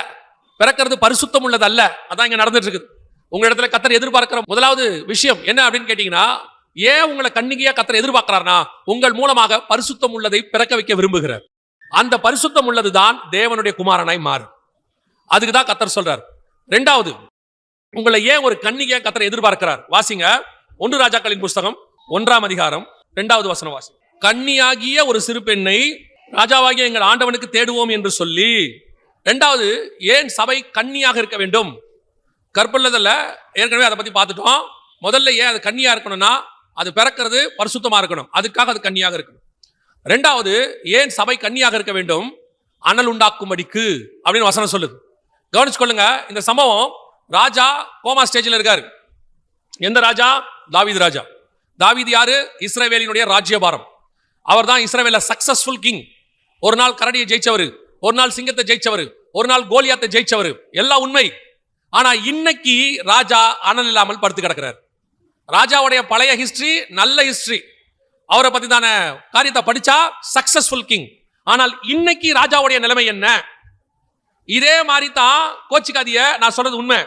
பிறக்கிறது பரிசுத்தம் உள்ளது அல்ல. அதான் இங்க நடந்துட்டு இருக்குது. உங்க இடத்துல கர்த்தர் எதிர்பார்க்கிற முதலாவது விஷயம் என்ன அப்படின்னு கேட்டீங்கன்னா, ஏன் உங்களை கன்னிகையா கர்த்தர் எதிர்பார்க்கிறார்னா, உங்கள் மூலமாக பரிசுத்தம் உள்ளதை பிறக்க வைக்க விரும்புகிறார். அந்த பரிசுத்தம் உள்ளதுதான் தேவனுடைய குமாரனாய் மாறும். அதுக்கு தான் கர்த்தர் சொல்றார். இரண்டாவது, உங்களை ஏன் ஒரு கன்னிகையா கர்த்தர் எதிர்பார்க்கிறார்? வாசிங்க 1 ராஜாக்களின் புஸ்தகம் 1ஆம் அதிகாரம் 2வது வசனம் வாசி. கன்னியாகிய ஒரு சிறு பெண்ணை ராஜாவாகிய எங்கள் ஆண்டவனுக்கு தேடுவோம் என்று சொல்லி. இரண்டாவது, ஏன் சபை கன்னியாக இருக்க வேண்டும்? கற்புள்ளதில்ல, ஏற்கனவே அதை பத்தி பார்த்துட்டோம். முதல்ல ஏன் அது கன்னியா இருக்கணும்னா, அது பிறக்கிறது பரிசுத்தமா இருக்கணும், அதுக்காக அது கன்னியாக இருக்கணும். இரண்டாவது, ஏன் சபை கன்னியாக இருக்க வேண்டும்? அனல் உண்டாக்கும்படிக்கு அப்படின்னு வசனம் சொல்லுது. கவனிச்சுக்கொள்ளுங்க. இந்த சம்பவம், ராஜா கோமா ஸ்டேஜில் இருக்காரு. எந்த ராஜா? தாவீது ராஜா. தாவீது யாரு? இஸ்ரவேலினுடைய ராஜ்யபாரம். அவர் தான் இஸ்ரவேல சக்சஸ்ஃபுல் கிங். ஒரு நாள் கரடியை ஜெயிச்சவர், ஒரு நாள் சிங்கத்தை ஜெயிச்சவர், ஒரு நாள் கோலியாத்தை ஜெயிச்சவர், எல்லாம் உண்மை. ஆனா இன்னைக்கு ராஜா அனல் இல்லாமல் படுத்து கிடக்கிறார். ராஜாவுடைய பழைய ஹிஸ்டரி நல்ல ஹிஸ்டரி, அவரை பத்தி தான காரியத்தை படிச்சா சக்சஸ்ஃபுல் கிங். ஆனால் இன்னைக்கு ராஜாவுடைய நிலைமை என்ன? இதே மாதிரி தான், கோச்சிக்காதிய, நான் சொல்றது உண்மை.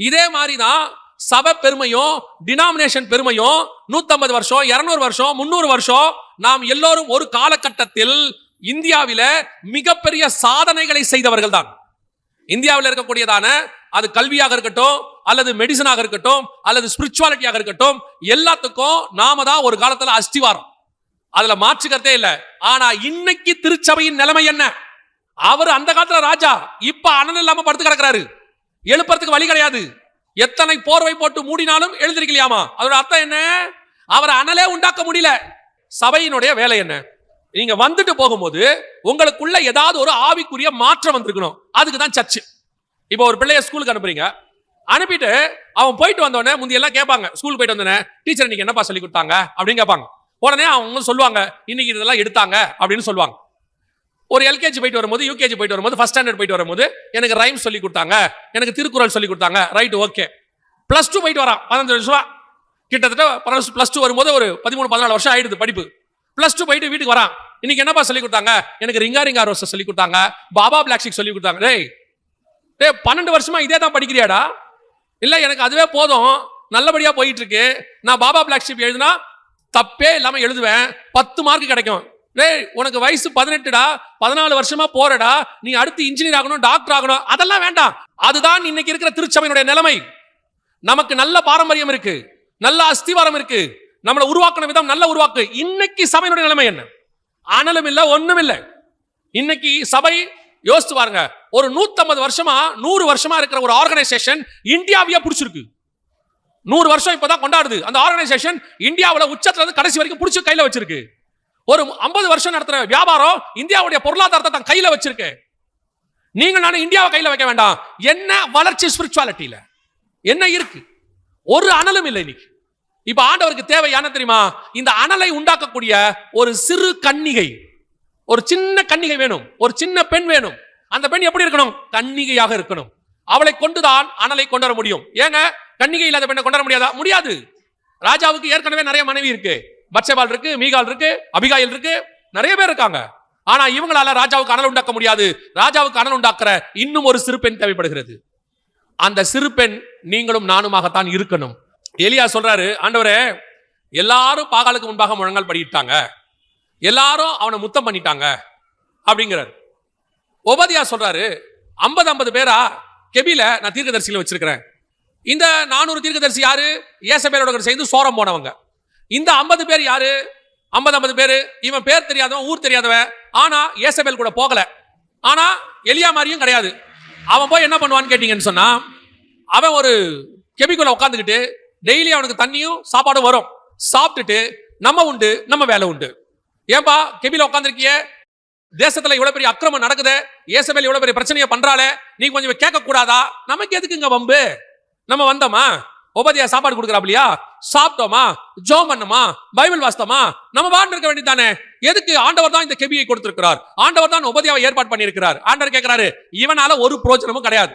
இதே மாதிரி தான் சபை பெருமையும் டினாமினேஷன் பெருமையும் 150 வருஷம், 200 வருஷம், 300 வருஷம் நாம் எல்லோரும் ஒரு காலகட்டத்தில் இந்தியாவில மிகப்பெரிய சாதனைகளை செய்தவர்கள் தான். இந்தியாவில் இருக்கக்கூடியதான அது கல்வியாக இருக்கட்டும், அல்லது மெடிசனாக இருக்கட்டும், அல்லது ஸ்பிரிச்சுவாலிட்டியாக இருக்கட்டும், எல்லாத்துக்கும் நாம தான் ஒரு காலத்துல அஸ்திவாரம். அதுல மாற்றுக்கிறதே இல்லை. ஆனா இன்னைக்கு திருச்சபையின் நிலைமை என்ன? அவர் அந்த காலத்துல ராஜா, இப்ப அனல் இல்லாம படுத்து கிடக்கிறாரு. எழுப்புறதுக்கு வழி கிடையாது. எத்தனை போர்வை போட்டு மூடினாலும் எழுந்திருக்கலையாமா. அதோட அர்த்தம் என்ன? அவர் அனலே உண்டாக்க முடியல. சபையினுடைய வேலை என்ன? நீங்க வந்துட்டு போகும்போது உங்களுக்குள்ள ஏதாவது ஒரு ஆவிக்குரிய மாற்றம் வந்திருக்கணும். அதுக்கு தான் சர்ச்சு. இப்போ ஒரு பிள்ளைய ஸ்கூலுக்கு அனுப்புறீங்க, அனுப்பிட்டு அவன் போயிட்டு வந்தோடனே முந்தையெல்லாம் கேட்பாங்க, ஸ்கூல் போயிட்டு வந்தோடனே டீச்சர் இன்னைக்கு என்னப்பா சொல்லி கொடுத்தாங்க அப்படின்னு கேட்பாங்க. உடனே அவங்க சொல்லுவாங்க, இன்னைக்கு இதெல்லாம் எடுத்தாங்க அப்படின்னு சொல்லுவாங்க. ஒரு எல்கேஜி போயிட்டு வரும்போது, யூகேஜி போயிட்டு வரும்போது, ஃபர்ஸ்ட் ஸ்டாண்டர்ட் போயிட்டு வரும்போது எனக்கு ரைம் சொல்லி கொடுத்தாங்க, எனக்கு திருக்குறள் சொல்லி கொடுத்தாங்க. Right, okay. +2 போயிட்டு வரான், 15 வருஷம் கிட்டத்தட்ட. +2 வரும்போது ஒரு 13-14 வருஷம் ஆயிடுது படிப்பு. +2 போயிட்டு வீட்டுக்கு வரான். இன்னைக்கு என்னப்பா சொல்லி கொடுத்தாங்க? எனக்கு ரிங்கா ரிங்கா ரோஸை சொல்லி கொடுத்தாங்க, பாபா பிளாக் ஷிக் சொல்லி கொடுத்தாங்க. டேய் 12 வருஷமா இதே தான் படிக்கிறியாடா? இல்ல எனக்கு அதுவே போதும், நல்லபடியா போயிட்டு இருக்கு, நான் பாபா பிளாக் ஷிப் எழுதுனா தப்பே இல்லாம எழுதுவேன், 10 மார்க் கிடைக்கும். டேய் உனக்கு வயசு 18டா, 14 வருஷமா போறடா, நீ அடுத்து இன்ஜினியர் ஆகணும், டாக்டர் ஆகணும், அதெல்லாம் வேண்டாம். அதுதான் இன்னைக்கு இருக்கிற திருச்சபையினுடைய நிலைமை. நமக்கு நல்ல பாரம்பரியம் இருக்கு, நல்ல அஸ்திவாரம் இருக்கு, நம்மளை உருவாக்கின விதம் நல்ல உருவாக்கு. இன்னைக்கு சபையினுடைய நிலைமை என்ன? அனலும் இல்ல, ஒண்ணும் இல்லை. இன்னைக்கு சபை யோசித்து பாருங்க, ஒரு 150 வருஷமா 100 வருஷமா இருக்கிற ஒரு ஆர்கனைசேஷன் இந்தியாவையே பிடிச்சிருக்கு. 100 வருஷம் இப்பதான் கொண்டாடுது. அந்த ஆர்கனைசேஷன் இந்தியாவில் உச்சத்துல இருந்து கடைசி வரைக்கும் பிடிச்சி கையில வச்சிருக்கு. ஒரு 50 வருஷம் நடத்துற வியாபாரம் இந்தியாவுடைய பொருளாதாரத்தை தான் கையில வச்சிருக்கு. நீங்க நானும் இந்தியாவை கையில வைக்க வேண்டாம். என்ன வளர்ச்சி ஸ்பிரிச்சுவாலிட்டியில என்ன இருக்கு? ஒரு அனலும் இல்லை இன்னைக்கு. இப்ப ஆண்டவருக்கு தேவை என்ன தெரியுமா? இந்த அனலை உண்டாக்கக்கூடிய ஒரு சிறு கன்னிகை, ஒரு சின்ன கன்னிகை வேணும், ஒரு சின்ன பெண் வேணும். அந்த பெண் எப்படி இருக்கணும்? கன்னிகையாக இருக்கணும். அவளை கொண்டுதான் அனலை கொண்டு வர முடியும். ஏங்க கன்னிகை இல்லாத பெண்ணை கொண்டு வர முடியாதா? முடியாது. ராஜாவுக்கு ஏற்கனவே நிறைய மனைவி இருக்கு, பத்சேபாள் இருக்கு, மீகால் இருக்கு, அபிகாயில் இருக்கு, நிறைய பேர் இருக்காங்க. ஆனா இவங்களால ராஜாவுக்கு அனல் உண்டாக்க முடியாது. ராஜாவுக்கு அனல் உண்டாக்குற இன்னும் ஒரு சிறு பெண் தேவைப்படுகிறது. அந்த சிறு பெண் நீங்களும் நானுமாகத்தான் இருக்கணும். எலியா சொல்றாரு, ஆண்டவரே எல்லாரும் பாகாலுக்கு முன்பாக முழங்கால் படிட்டாங்க, எல்லாரும் அவனை முத்தம் பண்ணிட்டாங்க அப்படிங்கிறார். ஒபதியா சொல்றாரு, 50 பேரா கெபில நான் தீர்க்கதரிசிகளை வச்சிருக்கிறேன். இந்த 400 தீர்க்கதரிசி யாரு? ஏசபேலோட சேர்ந்து சோரம் போனவங்க. இந்த 50 பேர் யாரு? 50 பேரு இவன் பேர் தெரியாதவன், ஊர் தெரியாதவன். ஆனா ஏசபேல் கூட போகல. ஆனா எலியா மாதிரியும் கிடையாது. அவன் போய் என்ன பண்ணுவான்னு கேட்டீங்கன்னு சொன்னா, அவன் ஒரு கெபிக்குள்ள உட்காந்துக்கிட்டு டெய்லி அவனுக்கு தண்ணியும் சாப்பாடும் வரும். சாப்பிட்டுட்டு நம்ம உண்டு, நம்ம வேலை உண்டு. ஏன்பா கெபில உட்காந்துருக்கிய, தேசத்துல இவ்வளவு பெரிய அக்கிரமம் நடக்குது, ஏசபேல் இவ்வளவு பெரிய பிரச்சனையை பண்றாளே, நீ கொஞ்சம் கேட்க கூடாதா? நமக்கு எதுக்குங்க வம்பு? நம்ம வந்தோமா, ஒபதியா சாப்பாடு கொடுக்குறாப்லையா, சாப்பிட்டோமா, ஜோம் பண்ணோமா, பைபிள் வாசித்தோமா, நம்ம வாழ்ந்து இருக்க வேண்டியதானே. எதுக்கு? ஆண்டவர் தான் இந்த கெபியை கொடுத்திருக்கிறார், ஆண்டவர் தான் ஒபதியாவை ஏற்பாடு பண்ணியிருக்கிறார். ஆண்டவர் கேட்கிறாரு, இவனால ஒரு பிரயோஜனமும் கிடையாது,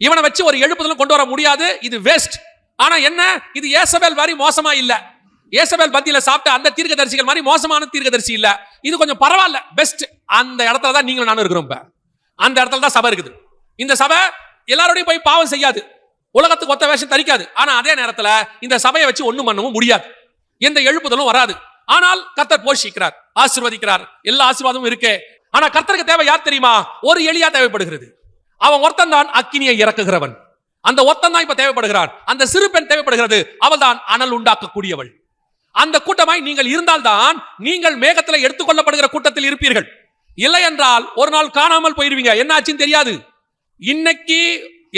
இவனை வச்சு ஒரு எழுப்புதலும் கொண்டு வர முடியாது, இது வேஸ்ட். ஆனா என்ன, இது ஏசபேல் மாதிரி மோசமா இல்ல, ஏசபேல் பத்தியில சாப்பிட்ட அந்த தீர்க்கதரிசிகள் மாதிரி மோசமான தீர்க்கதரிசி இல்ல, இது கொஞ்சம் பரவாயில்ல, பெஸ்ட். அந்த இடத்துல தான் நீங்களும் நானும் இருக்கிறோம். அந்த இடத்துல தான் சபை இருக்குது. இந்த சபை எல்லாரோடையும் போய் பாவம் செய்யாது, உலகத்துக்கு ஒத்த வேஷம் தரிக்காது. ஆனா அதே நேரத்துல இந்த சபையை வச்சு ஒண்ணும் பண்ணவும் முடியாது, எந்த எழுப்புதலும் வராது. ஆனால் கர்த்தர் போஷிக்கிறார், ஆசீர்வதிக்கிறார், எல்லா ஆசீர்வாதமும் இருக்கு. ஆனா கர்த்தருக்கு தேவை யார் தெரியுமா? ஒரு எலியா தேவைப்படுகிறது. அவன் ஒருத்தன் தான் அக்கினியை இறக்குகிறவன், அந்த ஒருத்தன் தான் இப்ப தேவைப்படுகிறான். அந்த சிறு பெண் தேவைப்படுகிறது, அவள் தான் அனல் உண்டாக்கக்கூடியவள். அந்த கூட்டமாய் நீங்கள் இருந்தால்தான் நீங்கள் மேகத்தில் எடுத்துக்கொள்ளப்படுகிற கூட்டத்தில் இருப்பீர்கள். இல்லை என்றால் ஒரு நாள் காணாமல் போயிருவீங்க, என்ன ஆச்சுன்னு தெரியாது. இன்னைக்கு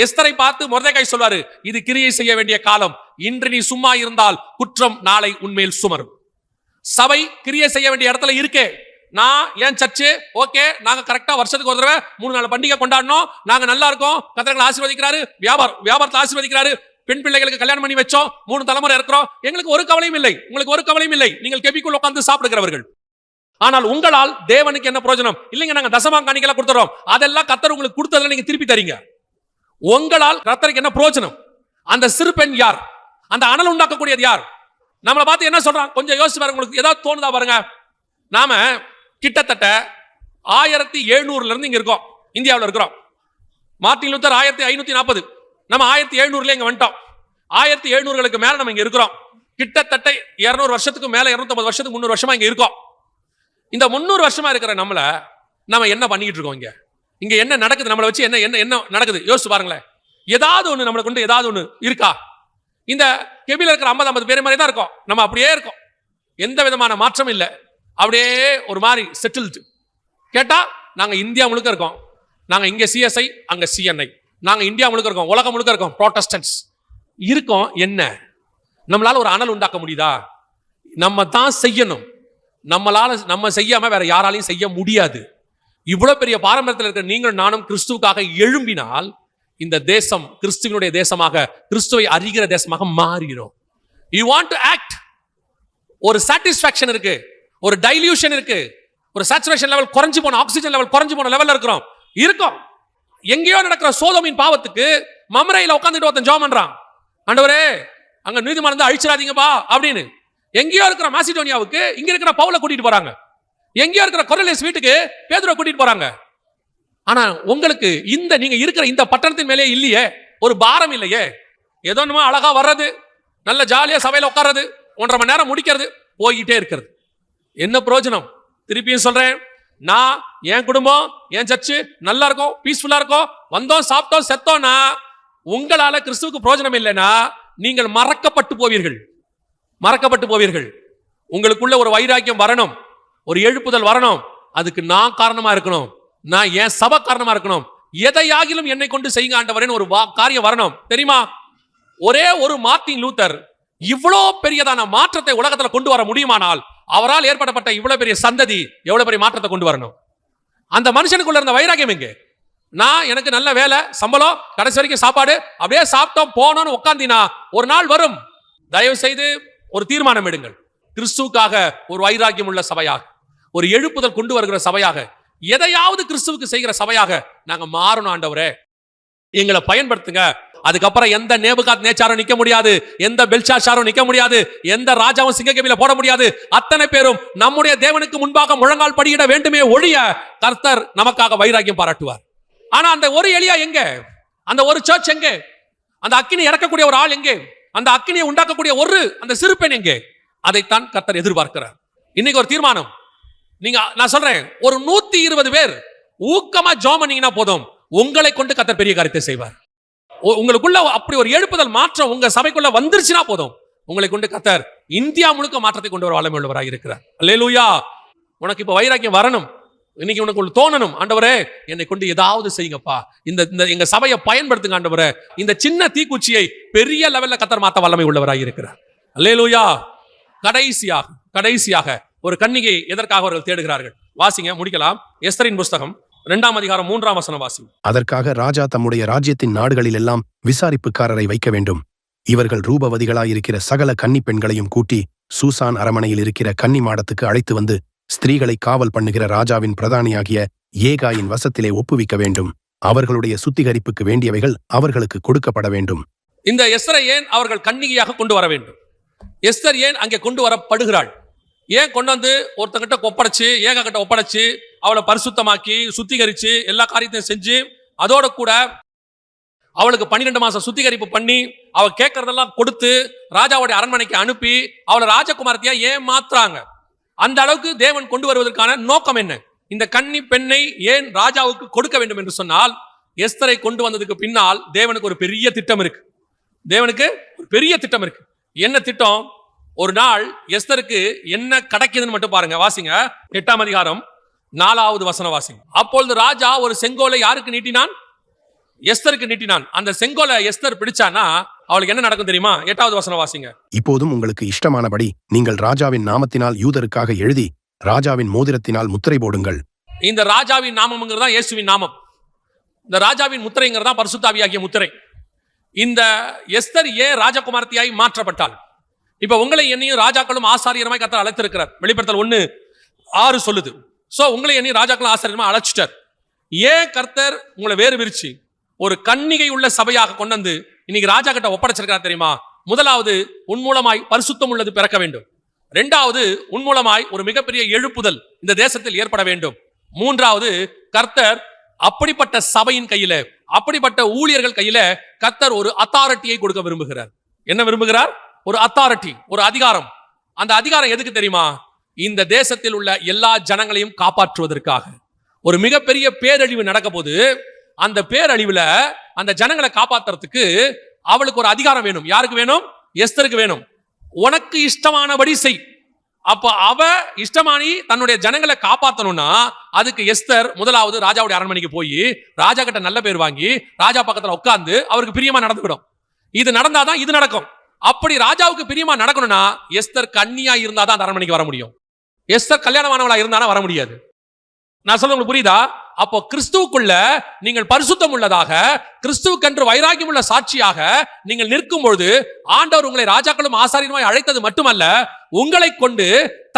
எஸ்தரை பார்த்து மொர்தெகாய் சொல்வாரு, இது கிரியை செய்ய வேண்டிய காலம், இன்று நீ சும்மா இருந்தால் குற்றம் நாளை உன்மேல் சுமரும். சபை கிரியை செய்ய வேண்டிய இடத்துல இருக்கே. நான் ஏன் சர்ச்சு ஓகே, நாங்க கரெக்டா வருஷத்துக்கு ஒரு தடவை 3-4 பண்டிகை கொண்டாடணும், நாங்க நல்லா இருக்கோம், கர்த்தர் ஆசீர்வதிக்கிறாரு, வியாபாரத்தை ஆசீர்வதிக்கிறாரு, பெண் பிள்ளைகளுக்கு கல்யாணம் பண்ணி வச்சோம், 3 தலைமுறை இருக்கிறோம், எங்களுக்கு ஒரு கவலையும் இல்லை, உங்களுக்கு ஒரு கவலையும் இல்லை, நீங்கள் கெபிக்குள் உட்கார்ந்து சாப்பிடுகிறவர்கள். ஆனால் உங்களால் தேவனுக்கு என்ன பிரயோஜனம்? இல்லைங்க, நாங்க தசமா காணிக்கைலாம் கொடுத்துறோம், அதெல்லாம் கர்த்தர் உங்களுக்கு கொடுத்ததுல நீங்க திருப்பி தரீங்க. உங்களால் கர்த்தருக்கு என்ன பிரயோஜனம்? அந்த சிறு பெண் யார்? அந்த அனல் உண்டாக்கக்கூடியது யார்? நம்மளை பார்த்து என்ன சொல்றான்? கொஞ்சம் யோசிச்சு பாருங்க, உங்களுக்கு ஏதாவது தோணுதா பாருங்க. நாம கிட்டத்தட்ட 1700 இருந்து இங்க இருக்கோம், இந்தியாவில் இருக்கிறோம். மார்ட்டின் லூத்தர் 1540, நம்ம 1700 இங்க வந்துட்டோம். 1700களுக்கு மேல நம்ம இங்க இருக்கிறோம். கிட்டத்தட்ட 200 வருஷத்துக்கு மேல, 250 வருஷத்துக்கு 300 வருஷமா இங்க இருக்கோம். இந்த 300 வருஷமா இருக்கிற நம்மள நம்ம என்ன பண்ணிட்டு இருக்கோம்? இங்க என்ன நடக்குது? நம்மளை வச்சு என்ன என்ன என்ன நடக்குது? யோசிச்சு பாருங்களேன். ஏதாவது ஒண்ணு நம்மளை கொண்டு ஏதாவது ஒண்ணு இருக்கா? இந்த கெபில இருக்கிற 50 பேர் மாதிரி தான் இருக்கோம். நம்ம அப்படியே இருக்கோம், எந்த விதமான மாற்றம் இல்லை, அப்படியே ஒரு மாதிரி செட்டில்டு. கேட்டா நாங்க இந்தியா முழுக்க இருக்கோம், நாங்க இங்க சிஎஸ்ஐ, அங்க சிஎன்ஐ, நாங்க இந்தியா முழுக்க இருக்கோம், உலகம் முழுக்க இருக்கோம், புரோட்டஸ்டன்ட்ஸ் இருக்கோம். என்ன நம்மளால ஒரு அனல் உண்டாக்க முடியுதா? நம்ம தான் செய்யணும். நம்ம செய்யாம வேற யாராலையும் செய்ய முடியாது. இவ்வளவு பெரிய பாரம்பரியத்தில் இருக்கிற நீங்கள் நானும் கிறிஸ்துவுக்காக எழும்பினால் இந்த தேசம் கிறிஸ்துவனுடைய தேசமாக, கிறிஸ்துவை அறிகிற தேசமாக மாறிடும். You want to act. ஒரு சாட்டிஸ்பாக்சன் இருக்கு, ஒரு டைல்யூஷன் இருக்கு, ஒரு சேச்சுரேஷன் லெவல் குறைஞ்சு போன, ஆக்சிஜன் லெவல் குறைஞ்சு போன லெவல்ல இருக்கிறோம். எங்கேயோ நடக்கிற சோதோமின் பாவத்துக்கு மம்ரையில உட்கார்ந்துட்டு ஒருத்தன் ஜெபம் பண்றான், ஆண்டவரே அங்க நீதிமானத்தை அழிச்சிடாதீங்கப்பா அப்படின்னு. எங்கேயோ இருக்கிற மாசிடோனியாவுக்கு இங்க இருக்கிற பவுலை கூட்டிட்டு போறாங்க, எங்கேயோ இருக்கிற கொர்நேலியஸ் வீட்டுக்கு பேதுருவை கூட்டிட்டு போறாங்க. ஆனா உங்களுக்கு நீங்க இருக்கிற இந்த பட்டணத்தின் மேலே இல்லையே, ஒரு பாரம் இல்லையே. ஏதோ நம்ம அழகா வர்றது, நல்ல ஜாலியா சபையில உட்கார்றது, 1.5 மணி நேரம் முடிக்கிறது, போய்கிட்டே இருக்கிறது. என்ன பிரயோஜனம்? திருப்பியும் சொல்றேன், நான் என் குடும்பம் என் சர்ச்சு நல்லா இருக்கும், பீஸ்ஃபுல்லா இருக்கும், வந்தோம் சாப்பிட்டோம் செத்தோம்னா உங்களால கிறிஸ்துவுக்கு பிரயோஜனம் இல்லைன்னா நீங்கள் மறக்கப்பட்டு போவீர்கள். உங்களுக்குள்ள ஒரு வைராக்கியம் வரணும், ஒரு எழுப்புதல் வரணும். அதுக்கு நான் காரணமா இருக்கணும், நான் என் சபை காரணமா இருக்கணும். எதையாகிலும் என்னை கொண்டு செய்யுங்க ஆண்டவரேன்னு ஒரு காரியம் வரணும். தெரியுமா, ஒரே ஒரு மார்ட்டின் லூத்தர் இவ்வளோ பெரியதான மாற்றத்தை உலகத்துல கொண்டு வர முடியுமானால் அவரால் ஏற்படப்பட்ட இவ்வளவு பெரிய சந்ததி எவ்வளவு பெரிய மாற்றத்தை கொண்டு வரணும். அந்த மனுஷனுக்குள்ள இருந்த வைராக்கியம் எங்கே? நான் எனக்கு நல்ல வேலை, சம்பளம், கடைசி வரைக்கும் சாப்பாடு, அப்படியே சாப்பிட்டோம் போனோம்னு உட்கார்ந்தினா ஒரு நாள் வரும். தயவு செய்து ஒரு தீர்மானம் எடுங்கள், கிறிஸ்துவுக்காக ஒரு வைராக்கியம் உள்ள சபையாக, ஒரு எழுப்புதல் கொண்டு வருகிற சபையாக, எதையாவது கிறிஸ்துவுக்கு செய்கிற சபையாக நாங்க மாறணும். ஆண்டவரே எங்களை பயன்படுத்துங்க. அதுக்கப்புறம் எந்த நேபுகாத் நேச்சாரும் நிக்க முடியாது, எந்த பெல்ஷாசாரும் நிக்க முடியாது, எந்த ராஜாவும் சிங்கக்கேபில போட முடியாது. அத்தனை பேரும் நம்முடைய தேவனுக்கு முன்பாக முழங்கால் படியிட வேண்டுமே ஒழிய கர்த்தர் நமக்காக வைராக்கியம் பாராட்டுவார். ஆனா அந்த ஒரு எலியா எங்கே? அந்த ஒரு சர்ச் எங்கே? அந்த அக்கினி இறக்கக்கூடிய ஒரு ஆள் எங்கே? அந்த அக்கினியை உண்டாக்கக்கூடிய அந்த சிறு பெண் எங்கே? அதைத்தான் கர்த்தர் எதிர்பார்க்கிறார். இன்னைக்கு ஒரு தீர்மானம். நான் சொல்றேன், ஒரு 120 பேர் ஊக்கமா ஜெபம் பண்ணீங்கன்னா போதும், உங்களை கொண்டு கர்த்தர் பெரிய காரியத்தை செய்வார். உங்களுக்குள்ள அப்படி ஒரு எழுப்புதல் மாற்றம் உங்க சபைக்குள்ள வந்துருச்சுன்னா போதும், உங்களை கொண்டு கர்த்தர் இந்தியா முழுக்க மாற்றத்தை கொண்டு வர வல்லமை உள்ளவராக இருக்கிறார். அல்லேலூயா. உனக்கு இப்ப வைராக்கியம் வரணும். இன்னைக்கு உனக்கு தோணணும், ஆண்டவரே என்னை கொண்டு ஏதாவது செய்யுங்கப்பா, இந்த எங்க சபையை பயன்படுத்துங்க ஆண்டவரே. இந்த சின்ன தீக்குச்சியை பெரிய லெவல்ல கர்த்தர் மாத்த வல்லமை உள்ளவராக இருக்கிறார். அல்லேலூயா. கடைசியாக ஒரு கன்னிகை எதற்காக அவர்கள் தேடுகிறார்கள்? வாசிங்க, முடிக்கலாம். எஸ்தரின் புஸ்தகம் 2ஆம் அதிகாரம் 3ஆம் வசனம் வாசிங்க. அதற்காக ராஜா தம்முடைய ராஜ்யத்தின் நாடுகளில் எல்லாம் விசாரிப்புக்காரரை வைக்க வேண்டும். இவர்கள் ரூபவதிகளாயிருக்கிற சகல கன்னி பெண்களையும் கூட்டி சூசான் அரமனையில் இருக்கிற கன்னி மாடத்துக்கு அழைத்து வந்து ஸ்திரீகளை காவல் பண்ணுகிற ராஜாவின் பிரதானியாகிய ஏகாயின் வசத்திலே ஒப்புவிக்க வேண்டும். அவர்களுடைய சுத்திகரிப்புக்கு வேண்டியவைகள் அவர்களுக்கு கொடுக்கப்பட வேண்டும். இந்த எஸ்தரை ஏன் அவர்கள் கன்னிகையாக கொண்டு வர வேண்டும்? எஸ்தர் ஏன் அங்கே கொண்டு வரப்படுகிறாள்? ஏன் கொண்டு வந்து ஒருத்தங்கிட்ட ஒப்படைச்சு, ஏகா கிட்ட ஒப்படைச்சு, அவளை பரிசுத்தமாக்கி சுத்திகரிச்சு எல்லா காரியத்தையும் செஞ்சு, அதோட கூட அவளுக்கு 12 மாசம் சுத்திகரிப்பு பண்ணி, அவ கேட்கறதெல்லாம் கொடுத்து ராஜாவுடைய அரண்மனைக்கு அனுப்பி அவளை ராஜகுமாரத்தியா ஏன் மாத்துறாங்க? அந்த அளவுக்கு தேவன் கொண்டு வருவதற்கான நோக்கம் என்ன? இந்த கன்னி பெண்ணை ஏன் ராஜாவுக்கு கொடுக்க வேண்டும் என்று சொன்னால், எஸ்தரை கொண்டு வந்ததுக்கு பின்னால் தேவனுக்கு ஒரு பெரிய திட்டம் இருக்கு. என்ன திட்டம்? ஒரு நாள் எஸ்தருக்கு என்ன கிடைக்குதுன்னு மட்டும் பாருங்க. வாசிங்க, 8ஆம் அதிகாரம் 4வது வசனம் வாசிங்க. அப்பொழுது ராஜா ஒரு செங்கோலை யாருக்கு நீட்டினான்? எஸ்தருக்கு நீட்டினான். அந்த செங்கோலை எஸ்தர் பிடிச்சானா அவளுக்கு என்ன நடக்கும் தெரியுமா? 8வது வசனம் வாசிங்க. இப்போதும் உங்களுக்கு இஷ்டமானபடி நீங்கள் ராஜாவின் நாமத்தினால் யூதருக்காக எழுதி ராஜாவின் மோதிரத்தினால் முத்திரை போடுங்கள். இந்த ராஜாவின் நாமம்ங்கிறதா இயேசுவின் நாமம். இந்த ராஜாவின் முத்திரைங்கிறதா பரிசுத்த ஆவியாகிய முத்திரை. இந்த எஸ்தர் ஏன் ராஜகுமாரத்தியாய் மாற்றப்பட்டாள்? இப்ப உங்களை என்னையும் ராஜாக்களும் ஆசாரியருமாய் கர்த்தர் அழைத்திருக்கிறார். வெளிப்படுத்தல் 1:6 சொல்லுது. சோ உங்களை என்னையும் ராஜாக்களும் ஆசாரியருமாய் அழைச்சிட்டார். ஏன் கர்த்தர் உங்களை வேறு விரிச்சு ஒரு கன்னிகை உள்ள சபையாக கொண்டு வந்து இன்னைக்கு ராஜா கிட்ட ஒப்படைச்சிருக்கிறார் தெரியுமா? முதலாவது, உன் மூலமாய் பரிசுத்தம் உள்ளது பிறக்க வேண்டும். 2வது, உன் மூலமாய் ஒரு மிகப்பெரிய எழுப்புதல் இந்த தேசத்தில் ஏற்பட வேண்டும். 3வது, கர்த்தர் அப்படிப்பட்ட சபையின் கையில, அப்படிப்பட்ட ஊழியர்கள் கையில கர்த்தர் ஒரு அத்தாரிட்டியை கொடுக்க விரும்புகிறார். என்ன விரும்புகிறார்? ஒரு அத்தாரிட்டி, ஒரு அதிகாரம். அந்த அதிகாரம் எதுக்கு தெரியுமா? இந்த தேசத்தில் உள்ள எல்லா ஜனங்களையும் காப்பாற்றுவதற்காக. ஒரு மிகப்பெரிய பேரழிவு நடக்க போது, அந்த பேரழிவுல அந்த ஜனங்களை காப்பாற்றுறதுக்கு அவளுக்கு ஒரு அதிகாரம் வேணும். யாருக்கு வேணும்? எஸ்தருக்கு வேணும். உனக்கு இஷ்டமானபடி செய். அப்ப அவ இஷ்டமானி தன்னுடைய ஜனங்களை காப்பாற்றணும்னா அதுக்கு எஸ்தர் முதலாவது ராஜாவுடைய அரண்மனைக்கு போய் ராஜா கிட்ட நல்ல பேர் வாங்கி ராஜா பக்கத்துல உட்கார்ந்து அவருக்கு பிரியமா நடந்துவிடும். இது நடந்தாதான் இது நடக்கும். அப்படி ராஜாவுக்கு பிரியமா நடக்கணும்னா எஸ்தர் கன்னியா இருந்தாதான் அந்த அரண்மனைக்கு வர முடியும். எஸ்தர் கல்யாணமானவளா இருந்தானா வர முடியாது. நான் சொல்ல உங்களுக்கு புரியுதா? அப்போ கிறிஸ்துவுக்குள்ள நீங்கள் பரிசுத்தம் உள்ளதாக, கிறிஸ்துவுக்கென்று வைராக்கியம் உள்ள சாட்சியாக நீங்கள் நிற்கும் பொழுது ஆண்டவர் உங்களை ராஜாக்களும் ஆசாரியருமாய் அழைத்தது மட்டுமல்ல, உங்களை கொண்டு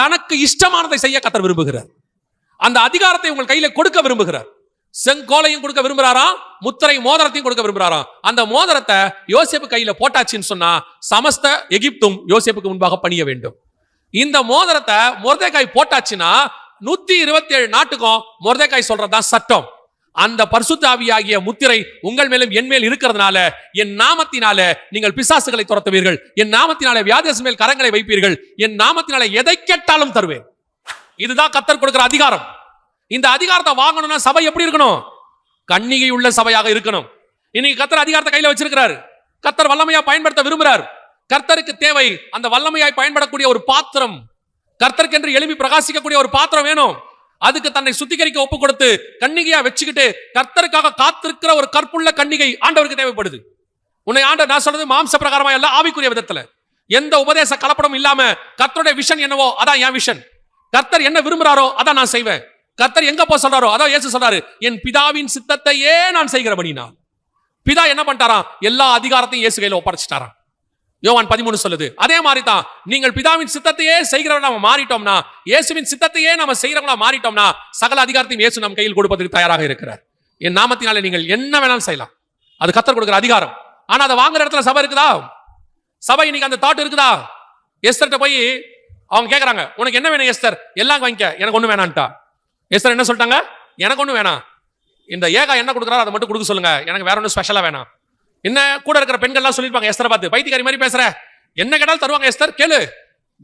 தனக்கு இஷ்டமானதை செய்ய கர்த்தர் விரும்புகிறார். அந்த அதிகாரத்தை உங்கள் கையில கொடுக்க விரும்புகிறார். செங்கோலையும் கொடுக்க விரும்புறாராம், முத்திரை மோதிரத்தையும் கொடுக்க விரும்புறாராம். அந்த மோதிரத்தை யோசேப்பு கையில போட்டாச்சுன்னு சொன்னா சமஸ்த எகிப்தும் யோசேப்புக்கு முன்பாக பணிய வேண்டும். இந்த மோதிரத்தை மொர்தெகாய் போட்டாச்சுன்னா 127 நாட்டுக்கும் மொர்தெகாய் சொல்றதுதான் சட்டம். அந்த பரிசுத்த ஆவியாகிய முத்திரை உங்கள் மேலும் என் மேல் இருக்கிறதுனால, என் நாமத்தினால நீங்கள் பிசாசுகளை துரத்துவீர்கள், என் நாமத்தினால வியாதியஸ் மேல் கரங்களை வைப்பீர்கள், என் நாமத்தினால எதை கேட்டாலும் தருவேன். இதுதான் கர்த்தர் கொடுக்கிற அதிகாரம். இந்த அதிகாரத்தை வாங்கணும்னா சபை எப்படி இருக்கணும்? கன்னிகை உள்ள சபையாக இருக்கணும். இன்னைக்கு கர்த்தர் அதிகாரத்தை கையில வச்சிருக்கிறார். கர்த்தர் வல்லமையா பயன்படுத்த விரும்புகிறார். கர்த்தருக்கு தேவை அந்த வல்லமையாய் பயன்படக்கூடிய ஒரு பாத்திரம். கர்த்தருக்கு என்று எழுப்பி பிரகாசிக்கக்கூடிய ஒரு பாத்திரம் வேணும். அதுக்கு தன்னை சுத்திகரிக்க ஒப்பு கொடுத்து கன்னிகையா வச்சுக்கிட்டு கர்த்தருக்காக காத்திருக்கிற ஒரு கற்புள்ள கன்னிகை ஆண்டவருக்கு தேவைப்படுது. உன்னை ஆண்டவர், நான் சொல்றது மாம்ச பிரகாரமா இல்ல, ஆவிக்குரிய விதத்துல. எந்த உபதேச கலப்படம் இல்லாம கர்த்தருடைய விஷன் என்னவோ அதான் என் விஷன். கர்த்தர் என்ன விரும்புறாரோ அதான் நான் செய்வேன். கர்த்தர் எங்க போய் சொல்றாரோ அதான் இயேசு சொல்றாரு, என் பிதாவின் சித்தத்தையே நான் செய்கிறபடினால். பிதா என்ன பண்ணிட்டாராம்? எல்லா அதிகாரத்தையும் இயேசு கையில ஒப்படைச்சிட்டாராம். யோவான் 13 சொல்லுது. அதே மாதிரி தான் நீங்கள் பிதாவின் சித்தத்தையே செய்கிறவங்களா நாம மாறிட்டோம்னா, இயேசுவின் சித்தத்தையே நாம செய்கிறவங்களா மாறிட்டோம்னா சகல அதிகாரத்தையும் இயேசு நம் கையில் கொடுப்பதற்கு தயாராக இருக்கிறார். என் நாமத்தினாலே நீங்கள் என்ன வேணாலும் செய்யலாம். அது கர்த்தர் கொடுக்கிற அதிகாரம். ஆனா அதை வாங்குற இடத்துல சபை இருக்குதா? சபை இன்னைக்கு அந்த தாட் இருக்குதா? எஸ்தர்ட்ட போய் அவங்க கேட்கறாங்க, உனக்கு என்ன வேணும் எஸ்தர்? எல்லாம் வாங்கிக்க, எனக்கு ஒண்ணு வேணான்ட்டா. எஸ்தர் என்ன சொல்லிட்டாங்க? எனக்கு ஒண்ணு வேணாம், இந்த ஏகா என்ன கொடுக்குறாரோ அதை மட்டும் கொடுக்க சொல்லுங்க, எனக்கு வேற ஒன்றும் ஸ்பெஷலா வேணாம். என்ன கூட இருக்கிற பெண்கள்லாம் சொல்லிருப்பாங்க எஸ்தரை பார்த்து, பைத்தியக்காரி மாதிரி பேசுற, என்ன கேட்டாலும் தருவாங்க எஸ்தர், கேளு.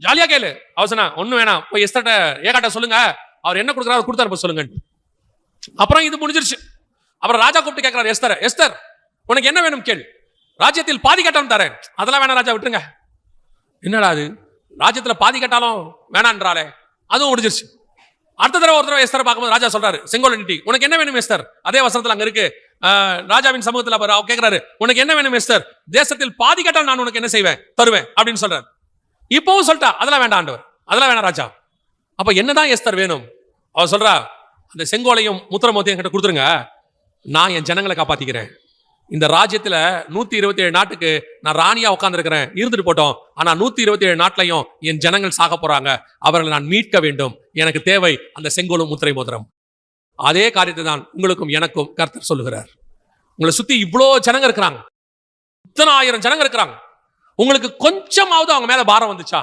ஜாலியா கேளு. அவசனா ஒண்ணும் வேணாம், போய் எஸ்தர்ட்ட ஏகாட்ட சொல்லுங்க, அவர் என்ன கொடுக்குறாரு கொடுத்தாரு சொல்லுங்க. அப்புறம் இது முடிஞ்சிருச்சு. அப்புறம் ராஜா கூப்பிட்டு கேட்கிறார் எஸ்தர், எஸ்தர் உனக்கு என்ன வேணும் கேள், ராஜ்யத்தில் பாதி கட்டம் தரேன். அதெல்லாம் வேணாம் ராஜா, விட்டுருங்க. என்னடா அது, ராஜ்யத்துல பாதி கட்டாலும் வேணான்றாலே, அதுவும் முடிஞ்சிருச்சு. அடுத்த தடவை ஒரு தடவை எஸ்தர் பார்க்கும்போது ராஜா சொல்றாரு செங்கோல் நீட்டி, உனக்கு என்ன வேணும் எஸ்தர்? அதே வசனத்துல அங்க இருக்கு, ராஜாவின் சமூகத்தில் அவர் கேட்கிறாரு, உனக்கு என்ன வேணும் எஸ்தர்? தேசத்தில் பாதி கட்டால் நான் உனக்கு என்ன செய்வேன், தருவேன் அப்படின்னு சொல்றாரு. இப்பவும் சொல்லிட்டா அதெல்லாம் வேண்டாம் ஆண்டவர், அதெல்லாம் வேணாம் ராஜா. அப்ப என்னதான் எஸ்தர் வேணும்? அவர் சொல்றா, அந்த செங்கோலையும் முத்திரமோத்தையும் என்கிட்ட கொடுத்துருங்க, நான் என் ஜனங்களை காப்பாத்திக்கிறேன். இந்த ராஜ்யத்துல 127 நாட்டுக்கு நான் ராணியா உட்கார்ந்துருக்கிறேன், இருந்துட்டு போட்டோம். ஆனா 127 நாட்டிலையும் என் ஜனங்கள் சாக போறாங்க, அவர்களை நான் மீட்க வேண்டும். எனக்கு தேவை அந்த செங்கோலும் முத்திரை மோதிரம். அதே காரியத்தை தான் உங்களுக்கும் எனக்கும் கர்த்தர் சொல்லுகிறார். உங்களை சுத்தி இவ்வளோ ஜனங்க இருக்கிறாங்க, இத்தனை ஆயிரம் ஜனங்க இருக்கிறாங்க. உங்களுக்கு கொஞ்சமாவது அவங்க மேல பாரம் வந்துச்சா?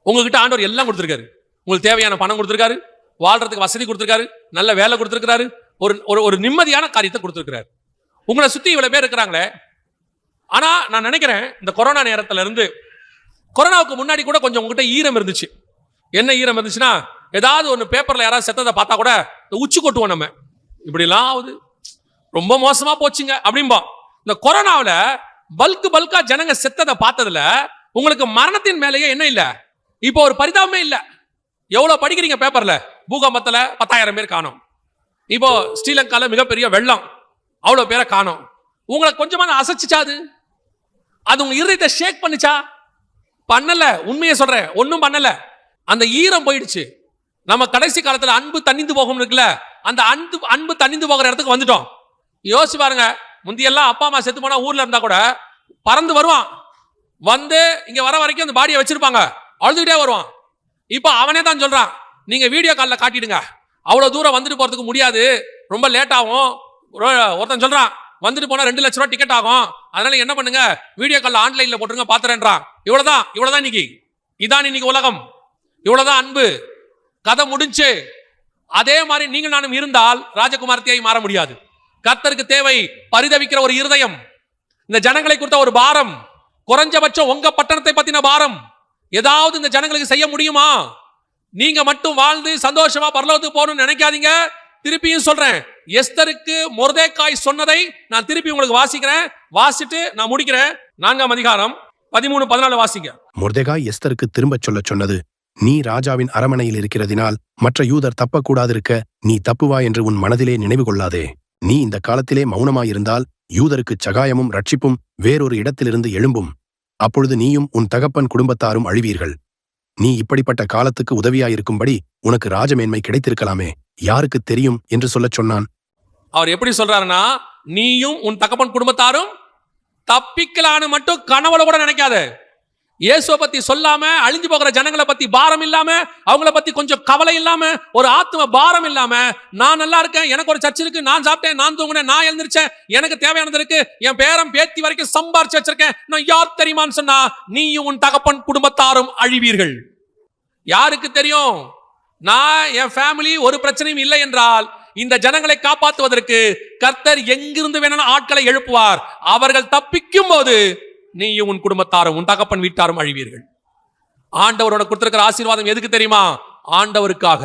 உங்ககிட்ட ஆண்டவர் எல்லாம் கொடுத்திருக்காரு. உங்களுக்கு தேவையான பணம் கொடுத்திருக்காரு, வாழ்றதுக்கு வசதி கொடுத்திருக்காரு, நல்ல வேலை கொடுத்திருக்காரு, ஒரு நிம்மதியான காரியத்தை கொடுத்திருக்கிறார். உங்களை சுத்தி இவ்வளவு பேர் இருக்கிறாங்களே. ஆனா நான் நினைக்கிறேன் இந்த கொரோனா நேரத்துல இருந்து, கொரோனாவுக்கு முன்னாடி கூட கொஞ்சம் உங்ககிட்ட ஈரம் இருந்துச்சு. என்ன ஈரம் இருந்துச்சுன்னா, ஏதாவது ஒன்று பேப்பர்ல யாராவது செத்ததை பார்த்தா கூட உச்சி கொட்டுவோம், நம்ம இப்படிலாம் ஆகுது, ரொம்ப மோசமா போச்சுங்க அப்படின்பா. இந்த கொரோனாவில் பல்கா ஜனங்க செத்ததை பார்த்ததுல உங்களுக்கு மரணத்தின் மேலேயே என்ன இல்லை, இப்போ ஒரு பரிதாபமே இல்லை. எவ்வளவு படிக்கிறீங்க பேப்பர்ல, பூகம்பத்துல 10,000 பேர் காணோம், இப்போ ஸ்ரீலங்கால மிகப்பெரிய வெள்ளம், அவ்வளவு பேரை காணோம். உங்களை கொஞ்சமா அசைச்சிச்சாது, அது உங்க இருதயத்தை ஷேக் பண்ணுச்சா? பண்ணல. உண்மையை சொல்றேன், ஒன்னும் பண்ணல. அந்த ஈரம் போயிடுச்சு. நம்ம கடைசி காலத்துல அன்பு தணிந்து போகும் இருக்குல்ல, அந்த அன்பு தணிந்து போகிற இடத்துக்கு வந்துட்டோம். யோசிச்சு பாருங்க, முந்தியெல்லாம் அப்பா அம்மா செத்து போனா ஊர்ல இருந்தா கூட பறந்து வருவான், வந்து இங்க வர வரைக்கும் அந்த பாடியை வச்சிருப்பாங்க, அழுதுகிட்டே வருவான். இப்ப அவனே தான் சொல்றான், நீங்க வீடியோ காலில் காட்டிடுங்க, அவ்வளவு தூரம் வந்துட்டு போறதுக்கு முடியாது, ரொம்ப லேட் ஆகும். ஒருத்தன் சொல்றான், வந்துட்டு போனா 2 லட்சம் ரூபாய் டிக்கெட் ஆகும், அதனால என்ன பண்ணுங்க, வீடியோ காலில் ஆன்லைன்ல போட்டுருங்க பாத்துறேன்றான். இவ்வளவுதான் இன்னைக்கு, இதான் இன்னைக்கு உலகம், இவ்வளவுதான் அன்பு, கதை முடிஞ்சு. அதே மாதிரி நீங்கள் நானும் இருந்தால் ராஜகுமாரத்தியாய் மாற முடியாது. கர்த்தருக்கு தேவை பரிதவிக்கிற ஒரு இருதயம், இந்த ஜனங்களை குறித்த ஒரு பாரம், குறைஞ்சபட்சம் உங்க பட்டணத்தை பத்தின பாரம். ஏதாவது இந்த ஜனங்களுக்கு செய்ய முடியுமா? நீங்க மட்டும் வாழ்ந்து சந்தோஷமா பரலோகத்துக்கு போகணும்னு நினைக்காதீங்க. திருப்பியும் சொல்றேன், எஸ்தருக்கு மொர்தெகாய் சொன்னதை நான் திருப்பி உங்களுக்கு வாசிக்கிறேன், வாசிட்டு நான் முடிக்கிறேன். 4ஆம் அதிகாரம் 13-14 வாசிங்க. மொர்தெகாய் எஸ்தருக்கு திரும்பச் சொல்ல சொன்னது, நீ ராஜாவின் அரமனையில் இருக்கிறதினால் மற்ற யூதர் தப்பக்கூடாதிருக்க நீ தப்புவா என்று உன் மனதிலே நினைவு கொள்ளாதே. நீ இந்த காலத்திலே மௌனமாயிருந்தால் யூதருக்கு சகாயமும் ரட்சிப்பும் வேறொரு இடத்திலிருந்து எழும்பும். அப்பொழுது நீயும் உன் தகப்பன் குடும்பத்தாரும் அழிவீர்கள். நீ இப்படிப்பட்ட காலத்துக்கு உதவியாயிருக்கும்படி உனக்கு ராஜமேன்மை கிடைத்திருக்கலாமே, யாருக்கு தெரியும் என்று சொல்லச் சொன்னான். அவர் எப்படி சொல்றாருன்னா, நீயும் உன் தகப்பன் குடும்பத்தாரும் தப்பிக்கலான்னு மட்டும் கனவுல கூட நினைக்காத. இயேசுவை பத்தி சொல்லாம, அழிஞ்சு போகிற ஜனங்களை பத்தி பாரம் இல்லாம, அவங்கள பத்தி கொஞ்சம் கவலை இல்லாம, ஒரு ஆத்ம பாரம் இல்லாம, நான் நல்லா இருக்கேன், எனக்கு ஒரு சர்ச் இருக்கு, நான் சாப்பிட்டேன், நான் தூங்கினேன், நான் எழுந்திருச்சேன், எனக்கு தேவையானது இருக்கு, என் பேரம் பேத்தி வரைக்கும் சம்பாரிச்சு வச்சிருக்கேன், நான் யார் தெரியுமான்னு சொன்னா, நீயும் உன் தகப்பன் குடும்பத்தாரும் அழிவீர்கள். யாருக்கு தெரியும்? நான் என் ஃபேமிலி ஒரு பிரச்சனையும் இல்லை என்றால் இந்த ஜனங்களை காப்பாற்றுவதற்கு கர்த்தர் எங்கிருந்து வேணாலும் ஆட்களை எழுப்புவார். அவர்கள் தப்பிக்கும் போது நீயும் உன் குடும்பத்தாரும் உன் தகப்பன் வீட்டாரும் அழிவீர்கள். ஆண்டவரோட கொடுத்திருக்கிற ஆசீர்வாதம் எதுக்கு தெரியுமா? ஆண்டவருக்காக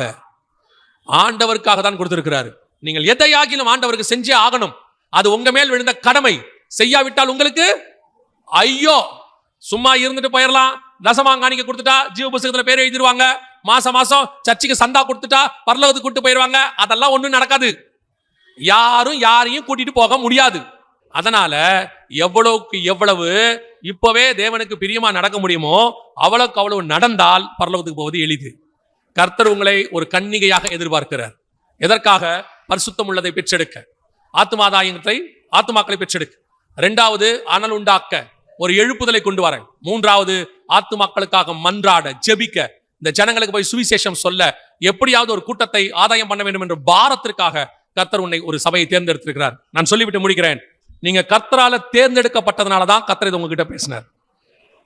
தான் கொடுத்திருக்கிறாரு. நீங்கள் எதையாகிலும் ஆண்டவருக்கு செஞ்சே ஆகணும். அது உங்க மேல் விழுந்த கடமை. செய்யாவிட்டால் உங்களுக்கு ஐயோ. சும்மா இருந்துட்டு போயிடலாம், தசமாங்காணிக்க கொடுத்துட்டா ஜீவ புஸ்தகத்துல பேர் எழுதிடுவாங்க, மாசம் சர்ச்சுக்கு சந்தா கொடுத்துட்டா பரலோகத்துக்கு கூட்டு போயிடுவாங்க. அதெல்லாம் ஒண்ணும் நடக்காது. யாரும் யாரையும் கூட்டிட்டு போக முடியாது. அதனால எவ்வளவுக்கு எவ்வளவு இப்பவே தேவனுக்கு பிரியமா நடக்க முடியுமோ அவ்வளவுக்கு அவ்வளவு நடந்தால் பரலோகத்துக்கு போவது எளிது. கர்த்தர் உங்களை ஒரு கன்னிகையாக எதிர்பார்க்கிறார். எதற்காக? பரிசுத்தம் உள்ளதை பெற்றெடுக்க, ஆத்துமாக்களை பெற்றெடுக்க. 2வது அனல் உண்டாக்க, ஒரு எழுப்புதலை கொண்டு வர. 3வது ஆத்துமாக்களுக்காக மன்றாட, ஜெபிக்க, இந்த ஜனங்களுக்கு போய் சுவிசேஷம் சொல்ல, எப்படியாவது ஒரு கூட்டத்தை ஆதாயம் பண்ண வேண்டும் என்ற பாரத்திற்காக கர்த்தர் உன்னை ஒரு சபையை தேர்ந்தெடுத்திருக்கிறார். நான் சொல்லிவிட்டு முடிக்கிறேன். நீங்க கர்த்தரால தேர்ந்தெடுக்கப்பட்டதுனாலதான் கர்த்தர் இது உங்ககிட்ட பேசினார்.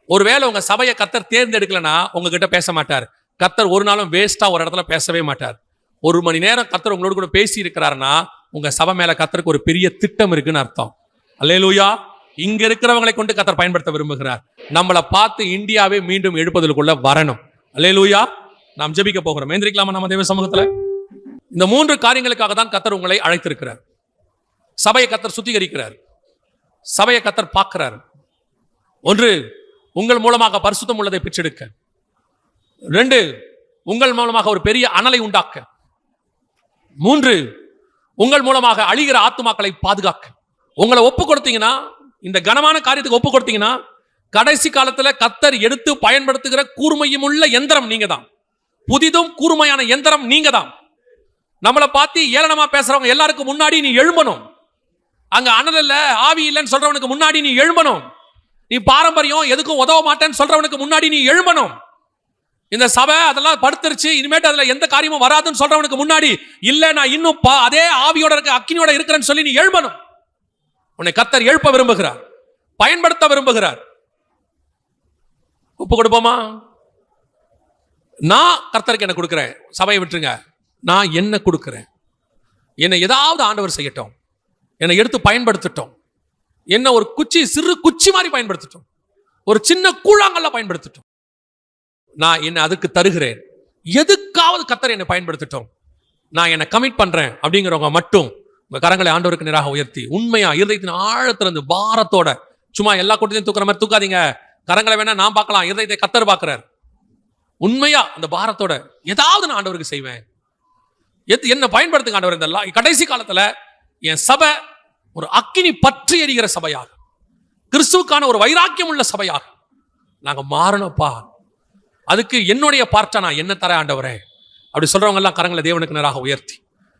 ஒருவேளை உங்க சபையை கர்த்தர் தேர்ந்தெடுக்கலனா உங்ககிட்ட பேச மாட்டார். கர்த்தர் ஒரு நாளும் வேஸ்டா ஒரு இடத்துல பேசவே மாட்டார். 1 மணி நேரம் கர்த்தர் உங்களோட கூட பேசி இருக்கிறாருன்னா உங்க சபை மேல கர்த்தருக்கு ஒரு பெரிய திட்டம் இருக்குன்னு அர்த்தம். அல்லேலூயா. இங்க இருக்கிறவங்களை கொண்டு கர்த்தர் பயன்படுத்த விரும்புகிறார். நம்மளை பார்த்து இந்தியாவே மீண்டும் எழுப்பதற்குள்ள வரணும். அல்லேலூயா. நாம் ஜெபிக்க போகிறோம். எந்திரிக்கலாமா நம்ம தேவ சமூகத்துல? இந்த 3 காரியங்களுக்காக தான் கர்த்தர் உங்களை அழைத்திருக்கிறார். சபையை கர்த்தர் சுத்திகரிக்கிறார். சபையை கர்த்தர் பார்க்கிறார். 1, உங்கள் மூலமாக பரிசுத்தம் உள்ளதை பெற்றெடுக்க. 2, உங்கள் மூலமாக ஒரு பெரிய அனலை உண்டாக்க. 3, உங்கள் மூலமாக அழிகிற ஆத்துமாக்களை பாதுகாக்க. உங்களை ஒப்பு கொடுத்தீங்கன்னா, இந்த கனமான காரியத்துக்கு ஒப்பு கொடுத்தீங்கன்னா, கடைசி காலத்துல கர்த்தர் எடுத்து பயன்படுத்துகிற கூர்மையும் உள்ள எந்திரம் நீங்க தான். புதிதும் கூர்மையான எந்திரம் நீங்க தான். நம்மளை பார்த்து ஏளனமா பேசுறவங்க எல்லாருக்கும் முன்னாடி நீ எழும்பணும். அங்க அனல் இல்ல, ஆவி இல்லைன்னு சொல்றவனுக்கு முன்னாடி நீ எழும்பணும். நீ பாரம்பரியம் எதுக்கும் உதவ மாட்டேன்னு சொல்றவனுக்கு முன்னாடி நீ எழும்பணும். இந்த சபை அதெல்லாம் படுத்துருச்சு, இனிமேட்டு அதுல எந்த காரியமும் வராதுன்னு சொல்றவனுக்கு முன்னாடி, இல்ல நான் இன்னும் அதே ஆவியோட இருக்க அக்கினியோட இருக்கிறேன்னு சொல்லி நீ எழும்பணும். உன்னை கர்த்தர் எழுப்ப விரும்புகிறார், பயன்படுத்த விரும்புகிறார். ஒப்பு கொடுப்போமா? நான் கர்த்தருக்கு என்ன கொடுக்கிறேன், சபையை விட்டுருங்க. நான் என்ன கொடுக்கிறேன், என்னை ஏதாவது ஆண்டவர் செய்யட்டும், என்னை எடுத்து பயன்படுத்தட்டும். என்ன ஒரு குச்சி, சிறு குச்சி மாதிரி பயன்படுத்தட்டும், ஒரு சின்ன கூழாங்கல்ல பயன்படுத்தட்டும். நான் என்ன அதுக்கு தருகிறேன். எதுக்காவது கர்த்தர் என்னை பயன்படுத்தட்டும், நான் என்ன கமிட் பண்றேன் அப்படிங்கிறவங்க மட்டும் உங்க கரங்களை ஆண்டவருக்கு நேராக உயர்த்தி உண்மையா இருதயத்தின் ஆழத்திலிருந்து பாரத்தோட, சும்மா எல்லா கூட்டத்தையும் தூக்குற மாதிரி தூக்காதீங்க. கரங்களை வேணா நான் பார்க்கலாம், இருதயத்தை கர்த்தர் பார்க்கிறார். உண்மையா அந்த பாரத்தோட ஏதாவது நான் ஆண்டவருக்கு செய்வேன். என்ன பயன்படுத்துங்க ஆண்டவர். இந்த கடைசி காலத்துல என் சபை ஒரு அக்கினி பற்றி எரிகிற சபையாக, கிறிஸ்துவுக்கான ஒரு வைராக்கியம் உள்ள சபையாக நாங்க மாறணும்ப்பா. அதுக்கு என்னுடைய பார்ட்டா நான் என்ன தர ஆண்டவரே அப்படி சொல்றவங்க எல்லாம் கரங்களை தேவனுக்கு நேராக உயர்த்தி,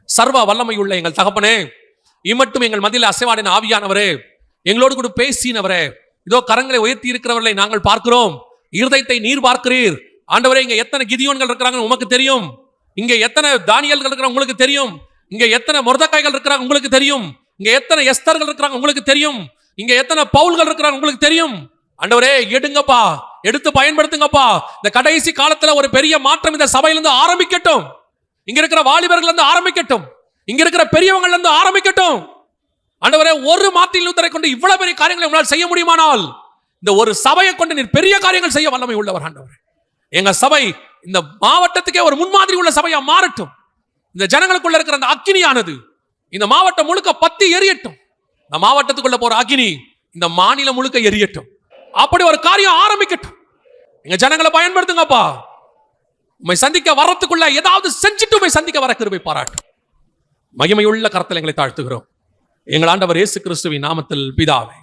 சர்வ வல்லமை உள்ள எங்கள் தகப்பனே, இம்மட்டும் எங்கள் மத்தியில் அசைவாடின ஆவியானவரே, எங்களோடு கூட பேசினவரே, இதோ கரங்களை உயர்த்தி இருக்கிறவர்களை நாங்கள் பார்க்கிறோம். இருதயத்தை நீர் பார்க்கிறீர் ஆண்டவரே. இங்க எத்தனை கிதியோன்கள் இருக்கிறாங்க உமக்கு தெரியும். இங்க எத்தனை தானியல்கள் இருக்கிறாங்க உங்களுக்கு தெரியும். இங்க எத்தனை மொர்தெக்காய்கள் இருக்கிறாங்க உங்களுக்கு தெரியும். இங்க எத்தனை எஸ்தர்கள் இருக்கிறாங்க உங்களுக்கு தெரியும். இங்க எத்தனை பவுல்கள் இருக்கிறாங்க உங்களுக்கு தெரியும். ஆண்டவரே எடுங்கப்பா, எடுத்து பயன்படுத்துங்கப்பா. இந்த கடைசி காலத்துல ஒரு பெரிய மாற்றம் இந்த சபையிலிருந்து ஆரம்பிக்கட்டும். இங்க இருக்கிற வாலிபர்கள் இருந்து ஆரம்பிக்கட்டும். இங்க இருக்கிற பெரியவங்கள்ல இருந்து ஆரம்பிக்கட்டும். ஆண்டவரே, ஒரு மார்ட்டின் லூத்தரை கொண்டு இவ்வளவு பெரிய காரியங்களை உங்களால் செய்ய முடியுமானால், இந்த ஒரு சபையை கொண்டு நீர் பெரிய காரியங்கள் செய்ய வல்லமை உள்ளவர் ஆண்டவரே. எங்க சபை இந்த மாவட்டத்துக்கே ஒரு முன்மாதிரி உள்ள சபையா மாறட்டும். இந்த ஜனங்களுக்குள்ள இருக்கிற அந்த அக்கினியானது இந்த மாவட்டம் முழுக்க பத்தி எரியட்டும். இந்த மாவட்டத்துக்குள்ள போற அக்கினி இந்த மாநிலம் முழுக்க எரியட்டும். அப்படி ஒரு காரியம் ஆரம்பிக்கட்டும். எங்க ஜனங்களை பயன்படுத்துங்கப்பா. உம்மை சந்திக்க வரத்துக்குள்ள ஏதாவது செஞ்சுட்டு உம்மை சந்திக்க வர கிருபை பாராட்டும். மகிமையுள்ள கரத்தில் எங்களை தாழ்த்துகிறோம் எங்கள் ஆண்டவர் இயேசு கிறிஸ்துவின் நாமத்தில் பிதாவே.